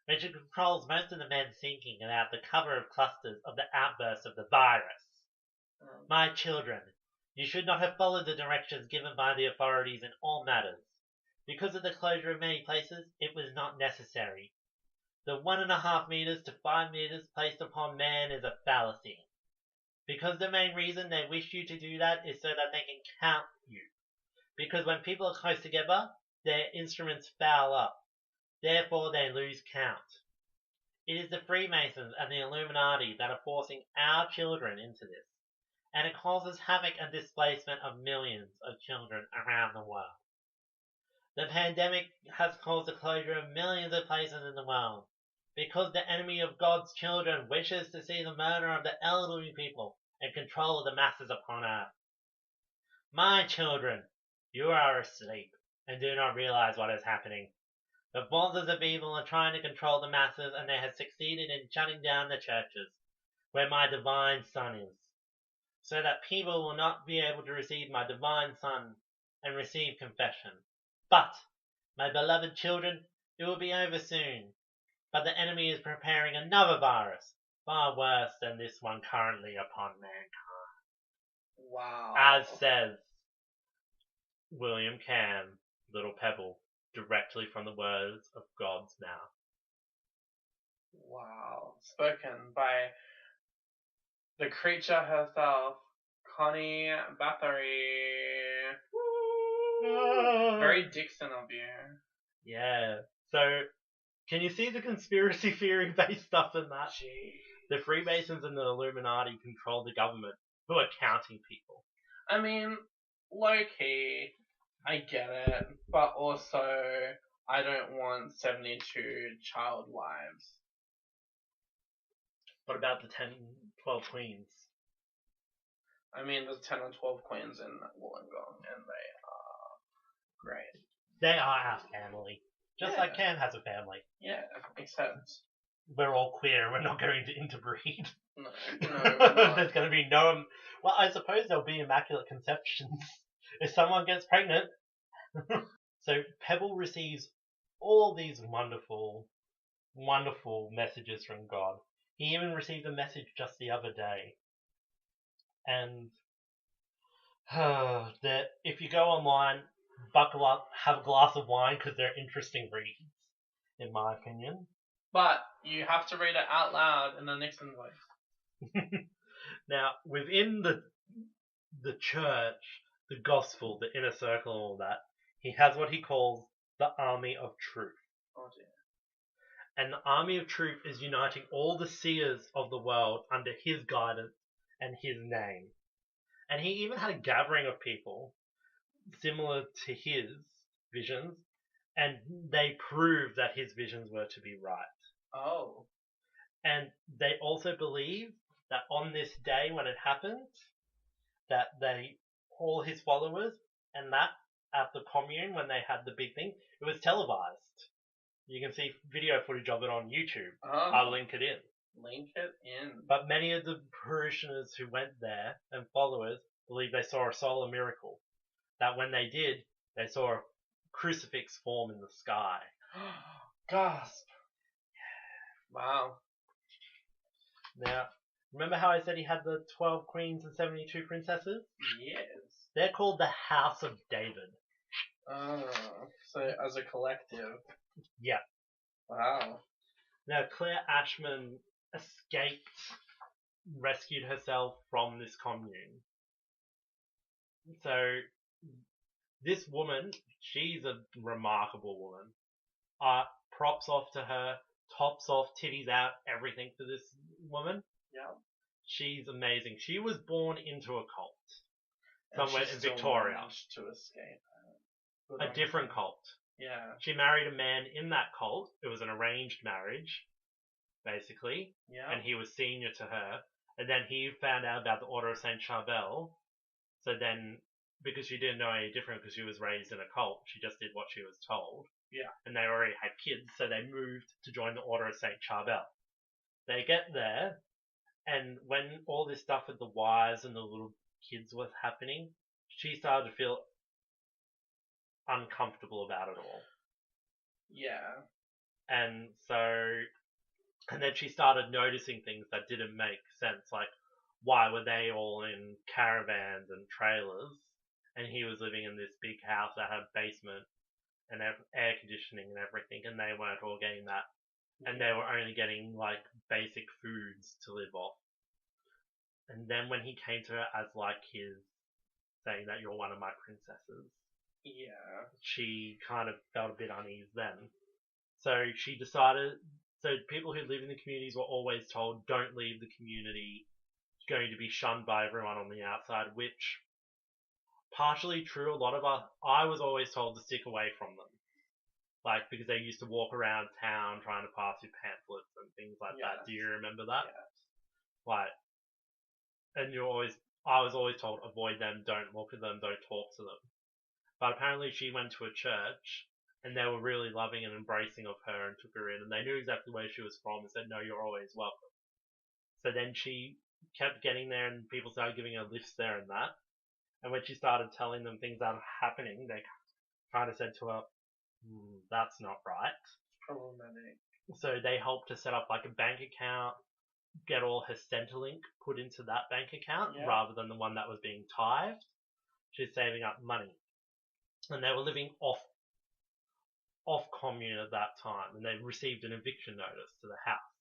which controls most of the men thinking about the cover of clusters of the outburst of the virus. My children, you should not have followed the directions given by the authorities in all matters. Because of the closure of many places, it was not necessary. The 1.5 meters to 5 meters placed upon man is a fallacy. Because the main reason they wish you to do that is so that they can count you. Because when people are close together, their instruments foul up. Therefore, they lose count. It is the Freemasons and the Illuminati that are forcing our children into this, and it causes havoc and displacement of millions of children around the world. The pandemic has caused the closure of millions of places in the world, because the enemy of God's children wishes to see the murder of the elderly people and control of the masses upon earth. My children, you are asleep and do not realize what is happening. The forces of evil are trying to control the masses, and they have succeeded in shutting down the churches, where my divine Son is, so that people will not be able to receive my divine Son and receive confession. But, my beloved children, it will be over soon. But the enemy is preparing another virus, far worse than this one currently upon mankind. Wow. As says Willam Kamm, Little Pebble, directly from the words of God's mouth. Wow. Spoken by the creature herself, Connie Bathory. Woo! Very Dixon of you. Yeah. So, can you see the conspiracy theory-based stuff in that? The Freemasons and the Illuminati control the government, who are counting people. I mean, low-key, I get it, but also, I don't want 72 child wives. What about the 10, 12 queens? I mean, there's 10 or 12 queens in Wollongong, and they are great. They are our family. Just like Cam has a family. Yeah, except... We're all queer, we're not going to interbreed. No, we're not. There's going to be no... Well, I suppose there'll be immaculate conceptions if someone gets pregnant. So Pebble receives all these wonderful, wonderful messages from God. He even received a message just the other day. And that if you go online, buckle up, have a glass of wine, because they're interesting reads, in my opinion. But you have to read it out loud in the Nixon voice. Now, within the church, the gospel, the inner circle, and all that, he has what he calls the Army of Truth. Oh dear. And the Army of Truth is uniting all the seers of the world under his guidance and his name. And he even had a gathering of people similar to his visions, and they proved that his visions were to be right. Oh. And they also believe that on this day when it happened, that all his followers, and that at the commune when they had the big thing, it was televised. You can see video footage of it on YouTube. Oh. I'll link it in. Link it in. But many of the parishioners who went there and followers believe they saw a solar miracle. That when they did, they saw a crucifix form in the sky. Gasp. Wow. Now, remember how I said he had the 12 queens and 72 princesses? Yes. They're called the House of David. Oh, so as a collective. Yeah. Wow. Now, Claire Ashman rescued herself from this commune. So, this woman, she's a remarkable woman. Props off to her, tops off, titties out, everything for this woman. Yeah. She's amazing. She was born into a cult. And Somewhere she in still Victoria. managed to escape. A different cult. Yeah. She married a man in that cult. It was an arranged marriage, basically. Yeah. And he was senior to her. And then he found out about the Order of St Charbel. So then, because she didn't know any different because she was raised in a cult, she just did what she was told. Yeah. And they already had kids, so they moved to join the Order of St Charbel. They get there, and when all this stuff with the wives and the little kids was happening, she started to feel uncomfortable about it all. Yeah. And then she started noticing things that didn't make sense, like why were they all in caravans and trailers, and he was living in this big house that had a basement and air conditioning and everything, and they weren't all getting that, and they were only getting like basic foods to live off. And then when he came to her as like his saying that you're one of my princesses, yeah, she kind of felt a bit uneasy then. So she decided. So people who live in the communities were always told, don't leave the community. It's going to be shunned by everyone on the outside, which partially true. A lot of us, I was always told to stick away from them. Like, because they used to walk around town trying to pass you pamphlets and things like that. Do you remember that? Yes. Like, and I was always told, avoid them, don't look at them, don't talk to them. But apparently she went to a church, and they were really loving and embracing of her and took her in, and they knew exactly where she was from and said, no, you're always welcome. So then she kept getting there, and people started giving her lifts there and that. And when she started telling them things that were happening, they kind of said to her, that's not right. Problematic. So they helped her set up like a bank account, get all her Centrelink put into that bank account rather than the one that was being tithed. She's saving up money. And they were living off commune at that time, and they received an eviction notice to the house.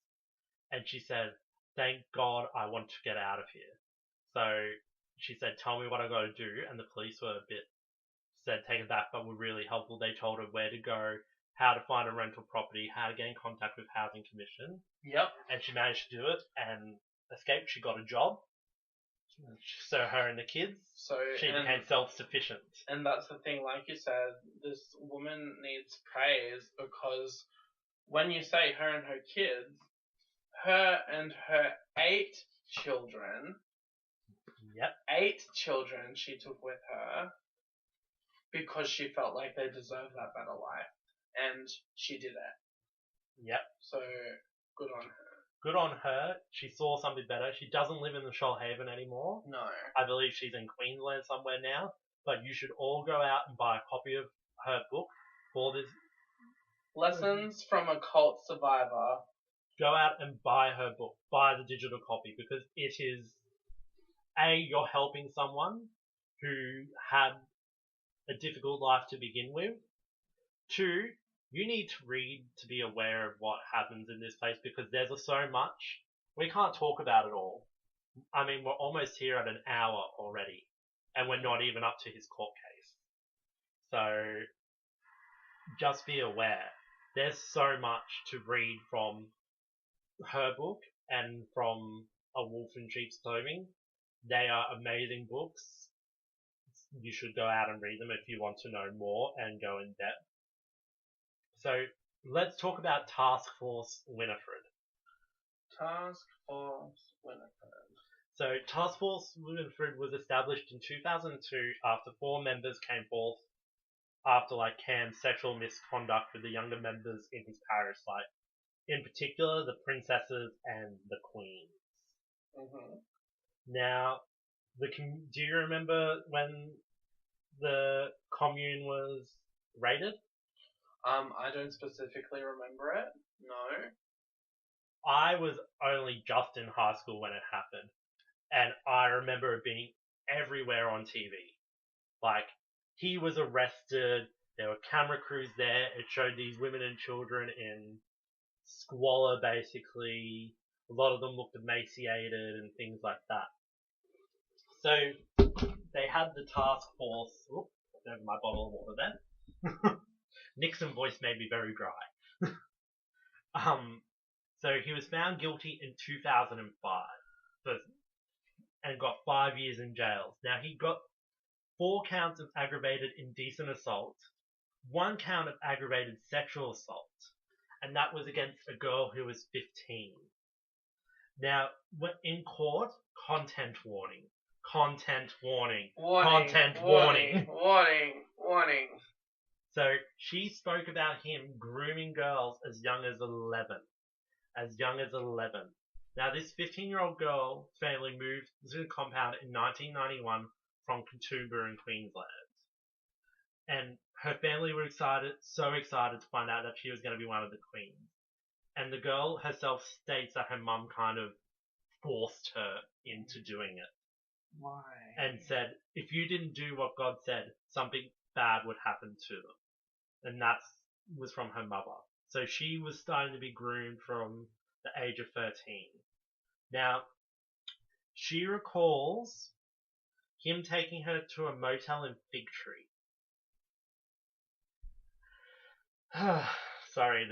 And she said, thank God I want to get out of here. So she said, tell me what I got to do, and the police were a bit said take it back, but were really helpful. They told her where to go, how to find a rental property, how to get in contact with Housing Commission, Yep. and she managed to do it and escaped. She got a job, so her and the kids, she became self-sufficient. And that's the thing, like you said, this woman needs praise because when you say her and her kids, her and her 8 children, Yep. 8 children she took with her because she felt like they deserved that better life. And she did it. Yep. So, good on her. Good on her. She saw something better. She doesn't live in the Shoalhaven anymore. No. I believe she's in Queensland somewhere now. But you should all go out and buy a copy of her book for this. Lessons from a Cult Survivor. Go out and buy her book. Buy the digital copy because it is, you're helping someone who had a difficult life to begin with. 2, you need to read to be aware of what happens in this place because there's so much. We can't talk about it all. I mean, we're almost here at an hour already, and we're not even up to his court case. So, just be aware. There's so much to read from her book and from A Wolf in Sheep's Clothing. They are amazing books. You should go out and read them if you want to know more and go in depth. So let's talk about Task Force Winifred. Task Force Winifred. So Task Force Winifred was established in 2002 after 4 members came forth after Kamm's sexual misconduct with the younger members in his parish, in particular the princesses and the queens. Mm-hmm. Now, do you remember when the commune was raided? I don't specifically remember it. No. I was only just in high school when it happened, and I remember it being everywhere on TV. He was arrested, there were camera crews there, it showed these women and children in squalor, basically. A lot of them looked emaciated and things like that. So, they had the task force... Oop, over my bottle of water there. Nixon voice made me very dry. So he was found guilty in 2005 and got 5 years in jail. Now he got 4 counts of aggravated indecent assault, 1 count of aggravated sexual assault, and that was against a girl who was 15. Now, in court, content warning. Content warning. Content warning. Warning. So she spoke about him grooming girls as young as 11. Now this 15-year-old girl's family moved to the compound in 1991 from Katoomba in Queensland. And her family were so excited to find out that she was going to be one of the queens. And the girl herself states that her mum kind of forced her into doing it. Why? And said, if you didn't do what God said, something bad would happen to them. And that was from her mother. So she was starting to be groomed from the age of 13. Now, she recalls him taking her to a motel in Fig Tree. Sorry,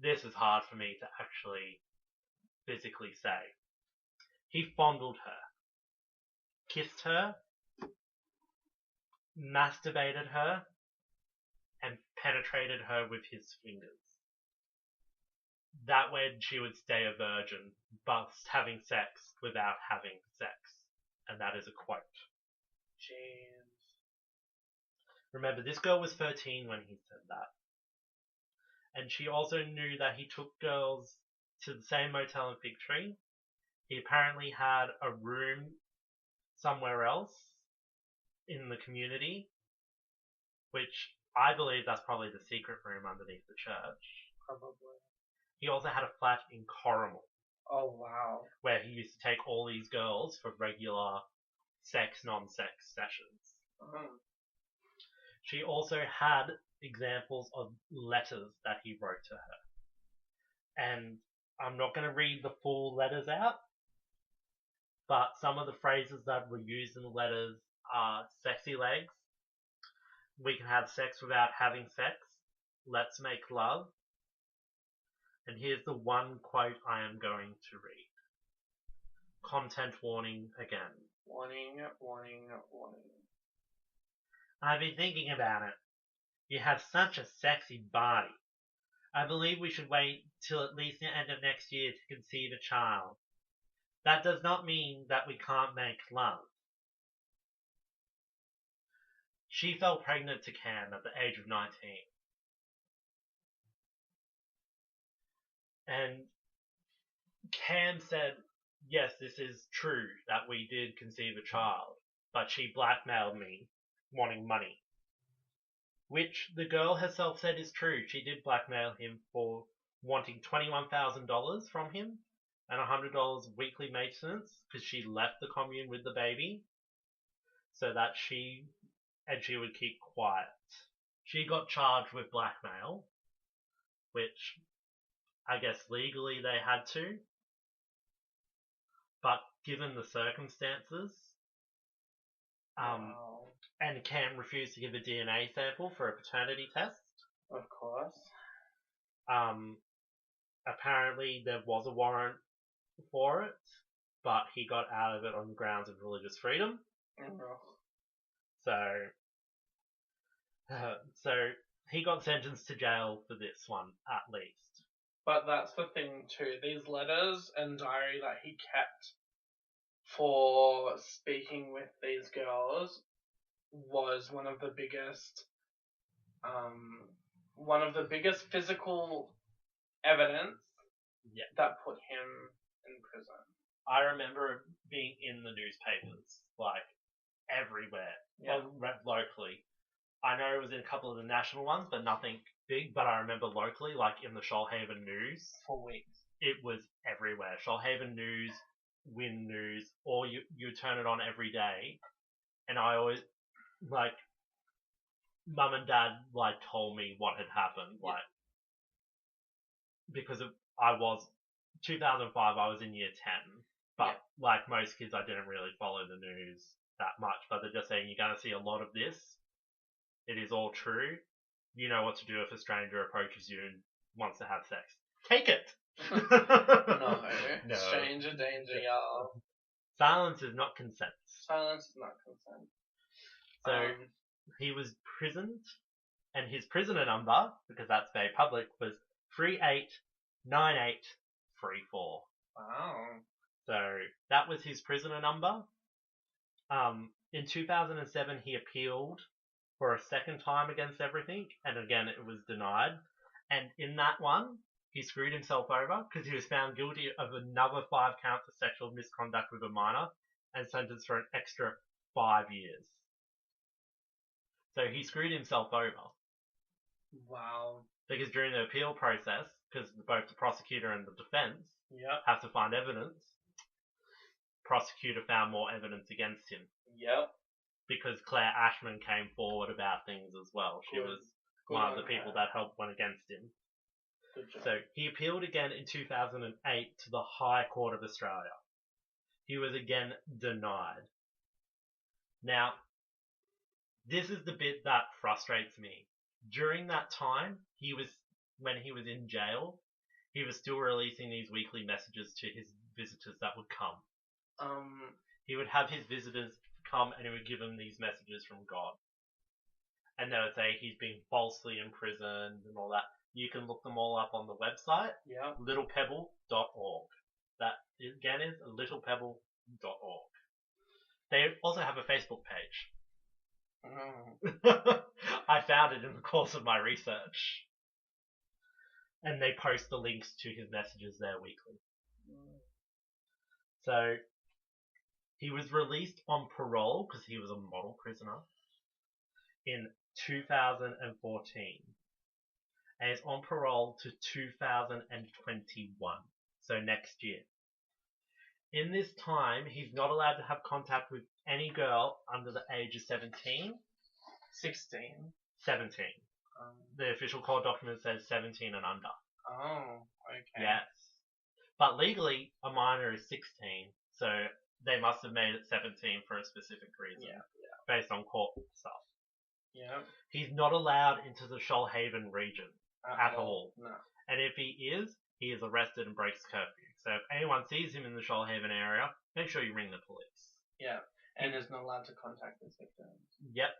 this is hard for me to actually physically say. He fondled her, kissed her, masturbated her, and penetrated her with his fingers. That way she would stay a virgin, but having sex without having sex. And that is a quote. Jeez. Remember, this girl was 13 when he said that. And she also knew that he took girls to the same motel in Fig Tree. He apparently had a room somewhere else in the community, which I believe that's probably the secret room underneath the church. Probably. He also had a flat in Corrimal. Oh, wow. Where he used to take all these girls for regular sex, non-sex sessions. Uh-huh. She also had examples of letters that he wrote to her. And I'm not going to read the full letters out, but some of the phrases that were used in the letters are sexy legs, we can have sex without having sex. Let's make love. And here's the one quote I am going to read. Content warning again. Warning, warning, warning. I've been thinking about it. You have such a sexy body. I believe we should wait till at least the end of next year to conceive a child. That does not mean that we can't make love. She fell pregnant to Kamm at the age of 19. And Kamm said, yes, this is true that we did conceive a child, but she blackmailed me wanting money. Which the girl herself said is true. She did blackmail him for wanting $21,000 from him and $100 weekly maintenance because she left the commune with the baby so that she would keep quiet. She got charged with blackmail, which I guess legally they had to, but given the circumstances, Wow. and Kamm refused to give a DNA sample for a paternity test. Of course. Apparently there was a warrant for it, but he got out of it on the grounds of religious freedom. So he got sentenced to jail for this one, at least. But that's the thing too. These letters and diary that he kept for speaking with these girls was one of the biggest physical evidence that put him in prison. I remember being in the newspapers, like, everywhere, locally. I know it was in a couple of the national ones, but nothing big, but I remember locally, like in the Shoalhaven News. For weeks. It was everywhere. Shoalhaven News, Win News, or you turn it on every day. And I always, like, Mum and Dad, like, told me what had happened, like, because 2005, I was in year 10, but like most kids, I didn't really follow the news that much, but they're just saying you're going to see a lot of this. It is all true. You know what to do if a stranger approaches you and wants to have sex. Take it! No. Stranger danger, y'all. Silence is not consent. Silence is not consent. So he was prisoned, and his prisoner number, because that's very public, was 389834. Wow. So that was his prisoner number. In 2007, he appealed for a second time against everything, and again it was denied. And in that one, he screwed himself over because he was found guilty of another 5 counts of sexual misconduct with a minor and sentenced for an extra 5 years. So he screwed himself over. Wow. Because during the appeal process, because both the prosecutor and the defense have to find evidence, prosecutor found more evidence against him. Yep. Because Claire Ashman came forward about things as well. She was one of the people that went against him. Good job. So he appealed again in 2008 to the High Court of Australia. He was again denied. Now, this is the bit that frustrates me. During that time, when he was in jail, he was still releasing these weekly messages to his visitors that would come. He would have his visitors come and he would give them these messages from God. And they would say he's been falsely imprisoned and all that. You can look them all up on the website, littlepebble.org. That, again, is littlepebble.org. They also have a Facebook page. I found it in the course of my research. And they post the links to his messages there weekly. So, he was released on parole because he was a model prisoner in 2014. And is on parole to 2021, so next year. In this time, he's not allowed to have contact with any girl under the age of 17. 16. 17. The official court document says 17 and under. Oh, okay. Yes. But legally, a minor is 16, so they must have made it 17 for a specific reason. Yeah. Based on court stuff. Yeah. He's not allowed into the Shoalhaven region at all. No. And if he is arrested and breaks curfew. So if anyone sees him in the Shoalhaven area, make sure you ring the police. Yeah. And is not allowed to contact his victims. Yep.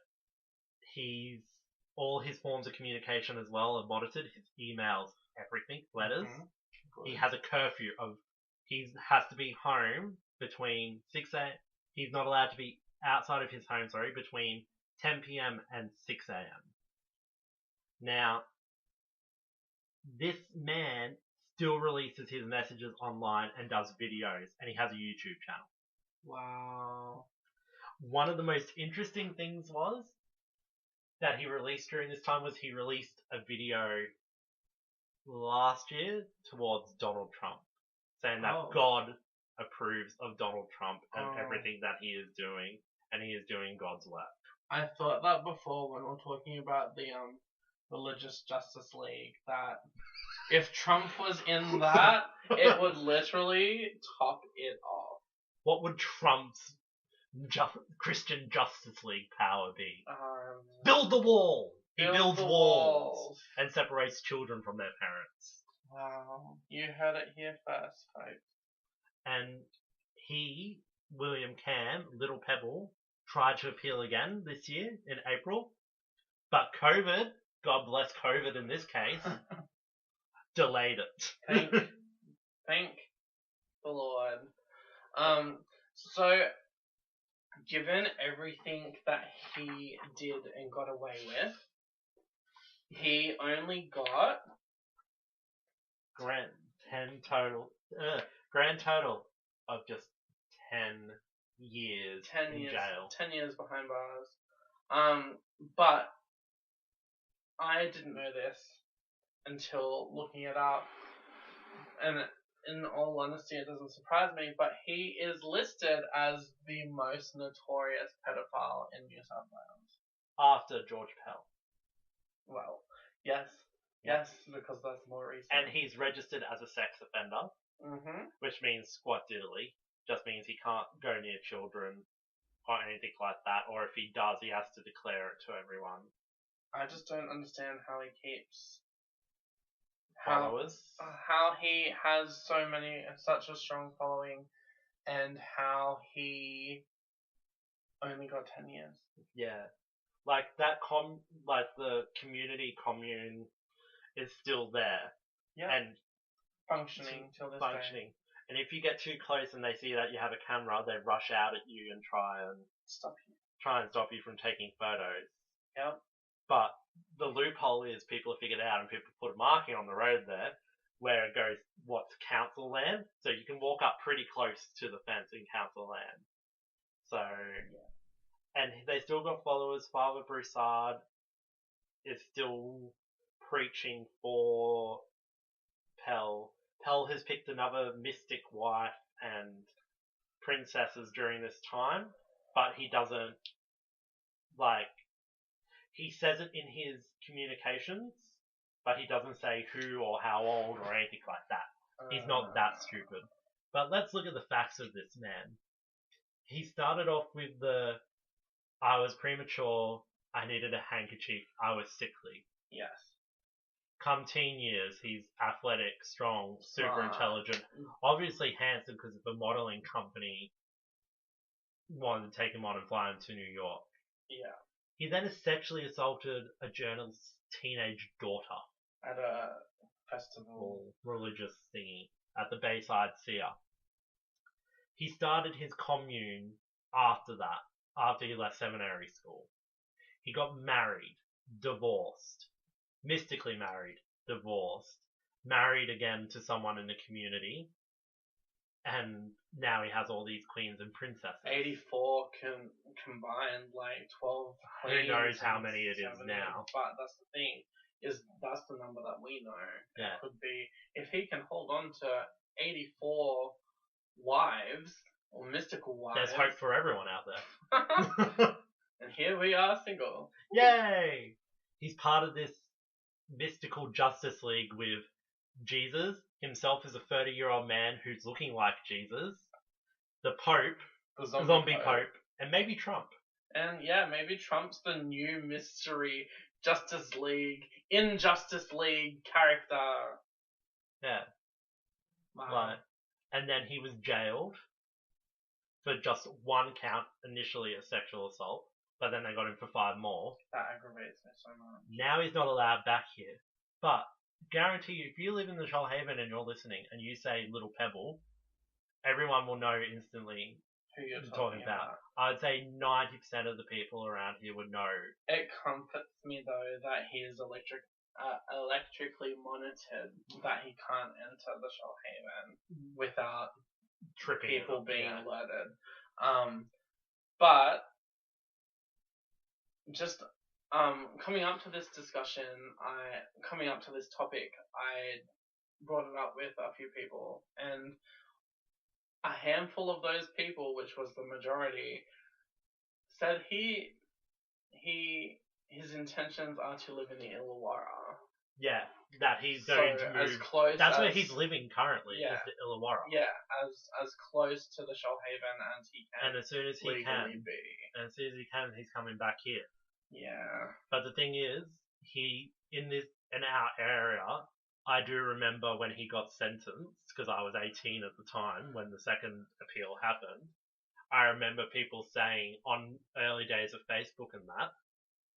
All his forms of communication as well are monitored. His emails, everything, letters. Mm-hmm. He has a curfew of he has to be home between 6 a.m. He's not allowed to be outside of his home, between 10 p.m. and 6 a.m. Now, this man still releases his messages online and does videos, and he has a YouTube channel. Wow. One of the most interesting things was that he released during this time was he released a video last year towards Donald Trump, saying that God approves of Donald Trump and everything that he is doing, and he is doing God's work. I thought that before when we were talking about the Religious Justice League, that if Trump was in that, it would literally top it off. What would Trump's Christian Justice League power be? Build the wall! He builds walls and separates children from their parents. Wow. You heard it here first, folks. And he, Willam Kamm, Little Pebble, tried to appeal again this year in April. But COVID, God bless COVID in this case, delayed it. Thank the Lord. So, given everything that he did and got away with, he only got grand total of just 10 years in jail. 10 years behind bars. But I didn't know this until looking it up, and in all honesty, it doesn't surprise me, but he is listed as the most notorious pedophile in New South Wales. After George Pell. Well, yes, because that's more recent. And he's registered as a sex offender, which means squat diddly. Just means he can't go near children or anything like that, or if he does, he has to declare it to everyone. I just don't understand how he keeps followers. How he has such a strong following, and how he only got 10 years. Yeah. Like that the community commune is still there. Yeah. And functioning till this day. And if you get too close and they see that you have a camera, they rush out at you and try and stop you from taking photos. Yep. But the loophole is people have figured out, and people put a marking on the road there where it goes what's council land, so you can walk up pretty close to the fence in council land. So, and they still got followers. Father Broussard is still preaching for Pell. Pell has picked another mystic wife and princesses during this time, but he doesn't he says it in his communications, but he doesn't say who or how old or anything like that. He's not that stupid. But let's look at the facts of this man. He started off with I was premature, I needed a handkerchief, I was sickly. Yes. Come teen years, he's athletic, strong, super intelligent, obviously handsome because the modeling company wanted to take him on and fly him to New York. Yeah. He then sexually assaulted a journalist's teenage daughter at a festival, religious thingy at the Bayside Seer. He started his commune after he left seminary school. He got married, divorced, mystically married, divorced, married again to someone in the community, and now he has all these queens and princesses. 84 combined, 12 queens. Who knows how many it is now. But that's the thing, that's the number that we know. Yeah. It could be, if he can hold on to 84 wives, or mystical wives. There's hope for everyone out there. And here we are single. Yay! He's part of this mystical Justice League with Jesus himself is a 30-year-old man who's looking like Jesus, the Pope, the zombie Pope, and maybe Trump. And yeah, maybe Trump's the new mystery Injustice League character. Yeah. Wow. Like, and then he was jailed for just one count, initially a sexual assault, but then they got him for 5 more. That aggravates me so much. Now he's not allowed back here. But guarantee you, if you live in the Shoalhaven and you're listening and you say Little Pebble, everyone will know instantly Who you're talking about. I'd say 90% of the people around here would know. It comforts me though that he is electrically monitored, that he can't enter the Shoalhaven without Tripping people being yeah. alerted. But just coming up to this discussion, coming up to this topic, I brought it up with a few people, and a handful of those people, which was the majority, said his intentions are to live in the Illawarra. Yeah, that he's going to move. As close. That's where he's living currently. Yeah. Is the Illawarra. Yeah, as close to the Shoalhaven as he can. And as soon as he can, he's coming back here. Yeah. But the thing is, in our area, I do remember when he got sentenced, because I was 18 at the time when the second appeal happened. I remember people saying on early days of Facebook and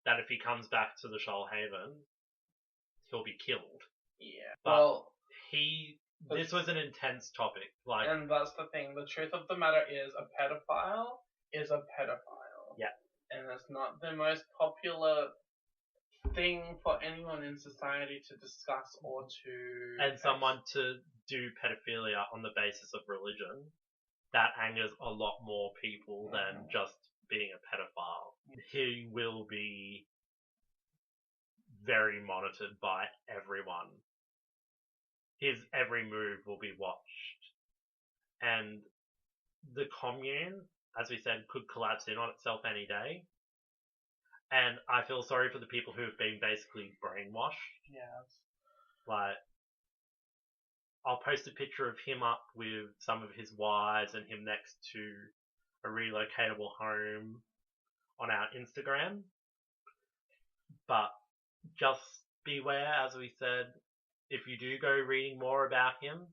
that if he comes back to the Shoalhaven, he'll be killed. Yeah. But this was an intense topic. And that's the thing. The truth of the matter is, a pedophile is a pedophile. Yeah. And it's not the most popular thing for anyone in society to discuss or to... And someone to do pedophilia on the basis of religion, that angers a lot more people than just being a pedophile. He will be very monitored by everyone. His every move will be watched. And the commune, as we said, could collapse in on itself any day. And I feel sorry for the people who have been basically brainwashed. Yes. Like, I'll post a picture of him up with some of his wives and him next to a relocatable home on our Instagram. But just beware, as we said, if you do go reading more about him,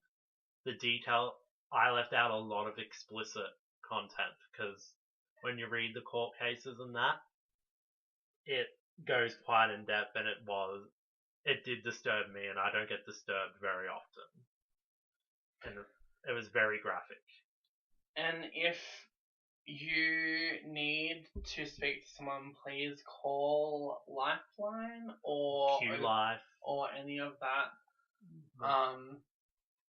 I left out a lot of explicit content, because when you read the court cases and that, it goes quite in depth, and it did disturb me, and I don't get disturbed very often. And it was very graphic. And if you need to speak to someone, please call Lifeline or Q-Life or any of that,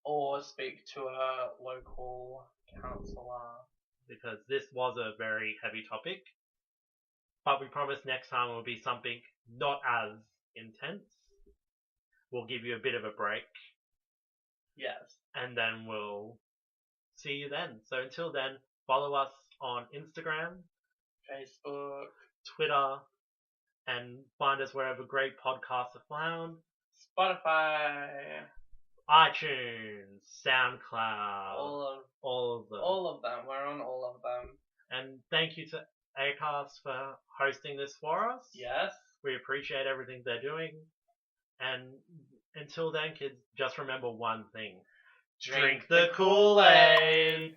or speak to a local counsellor. Because this was a very heavy topic, but we promise next time will be something not as intense. We'll give you a bit of a break. Yes. And then we'll see you then. So until then, follow us on Instagram, Facebook, Twitter, and find us wherever great podcasts are found. Spotify, iTunes, SoundCloud, all of them. All of them. We're on all of them. And thank you to Acast for hosting this for us. Yes. We appreciate everything they're doing. And until then, kids, just remember one thing. Drink the Kool-Aid!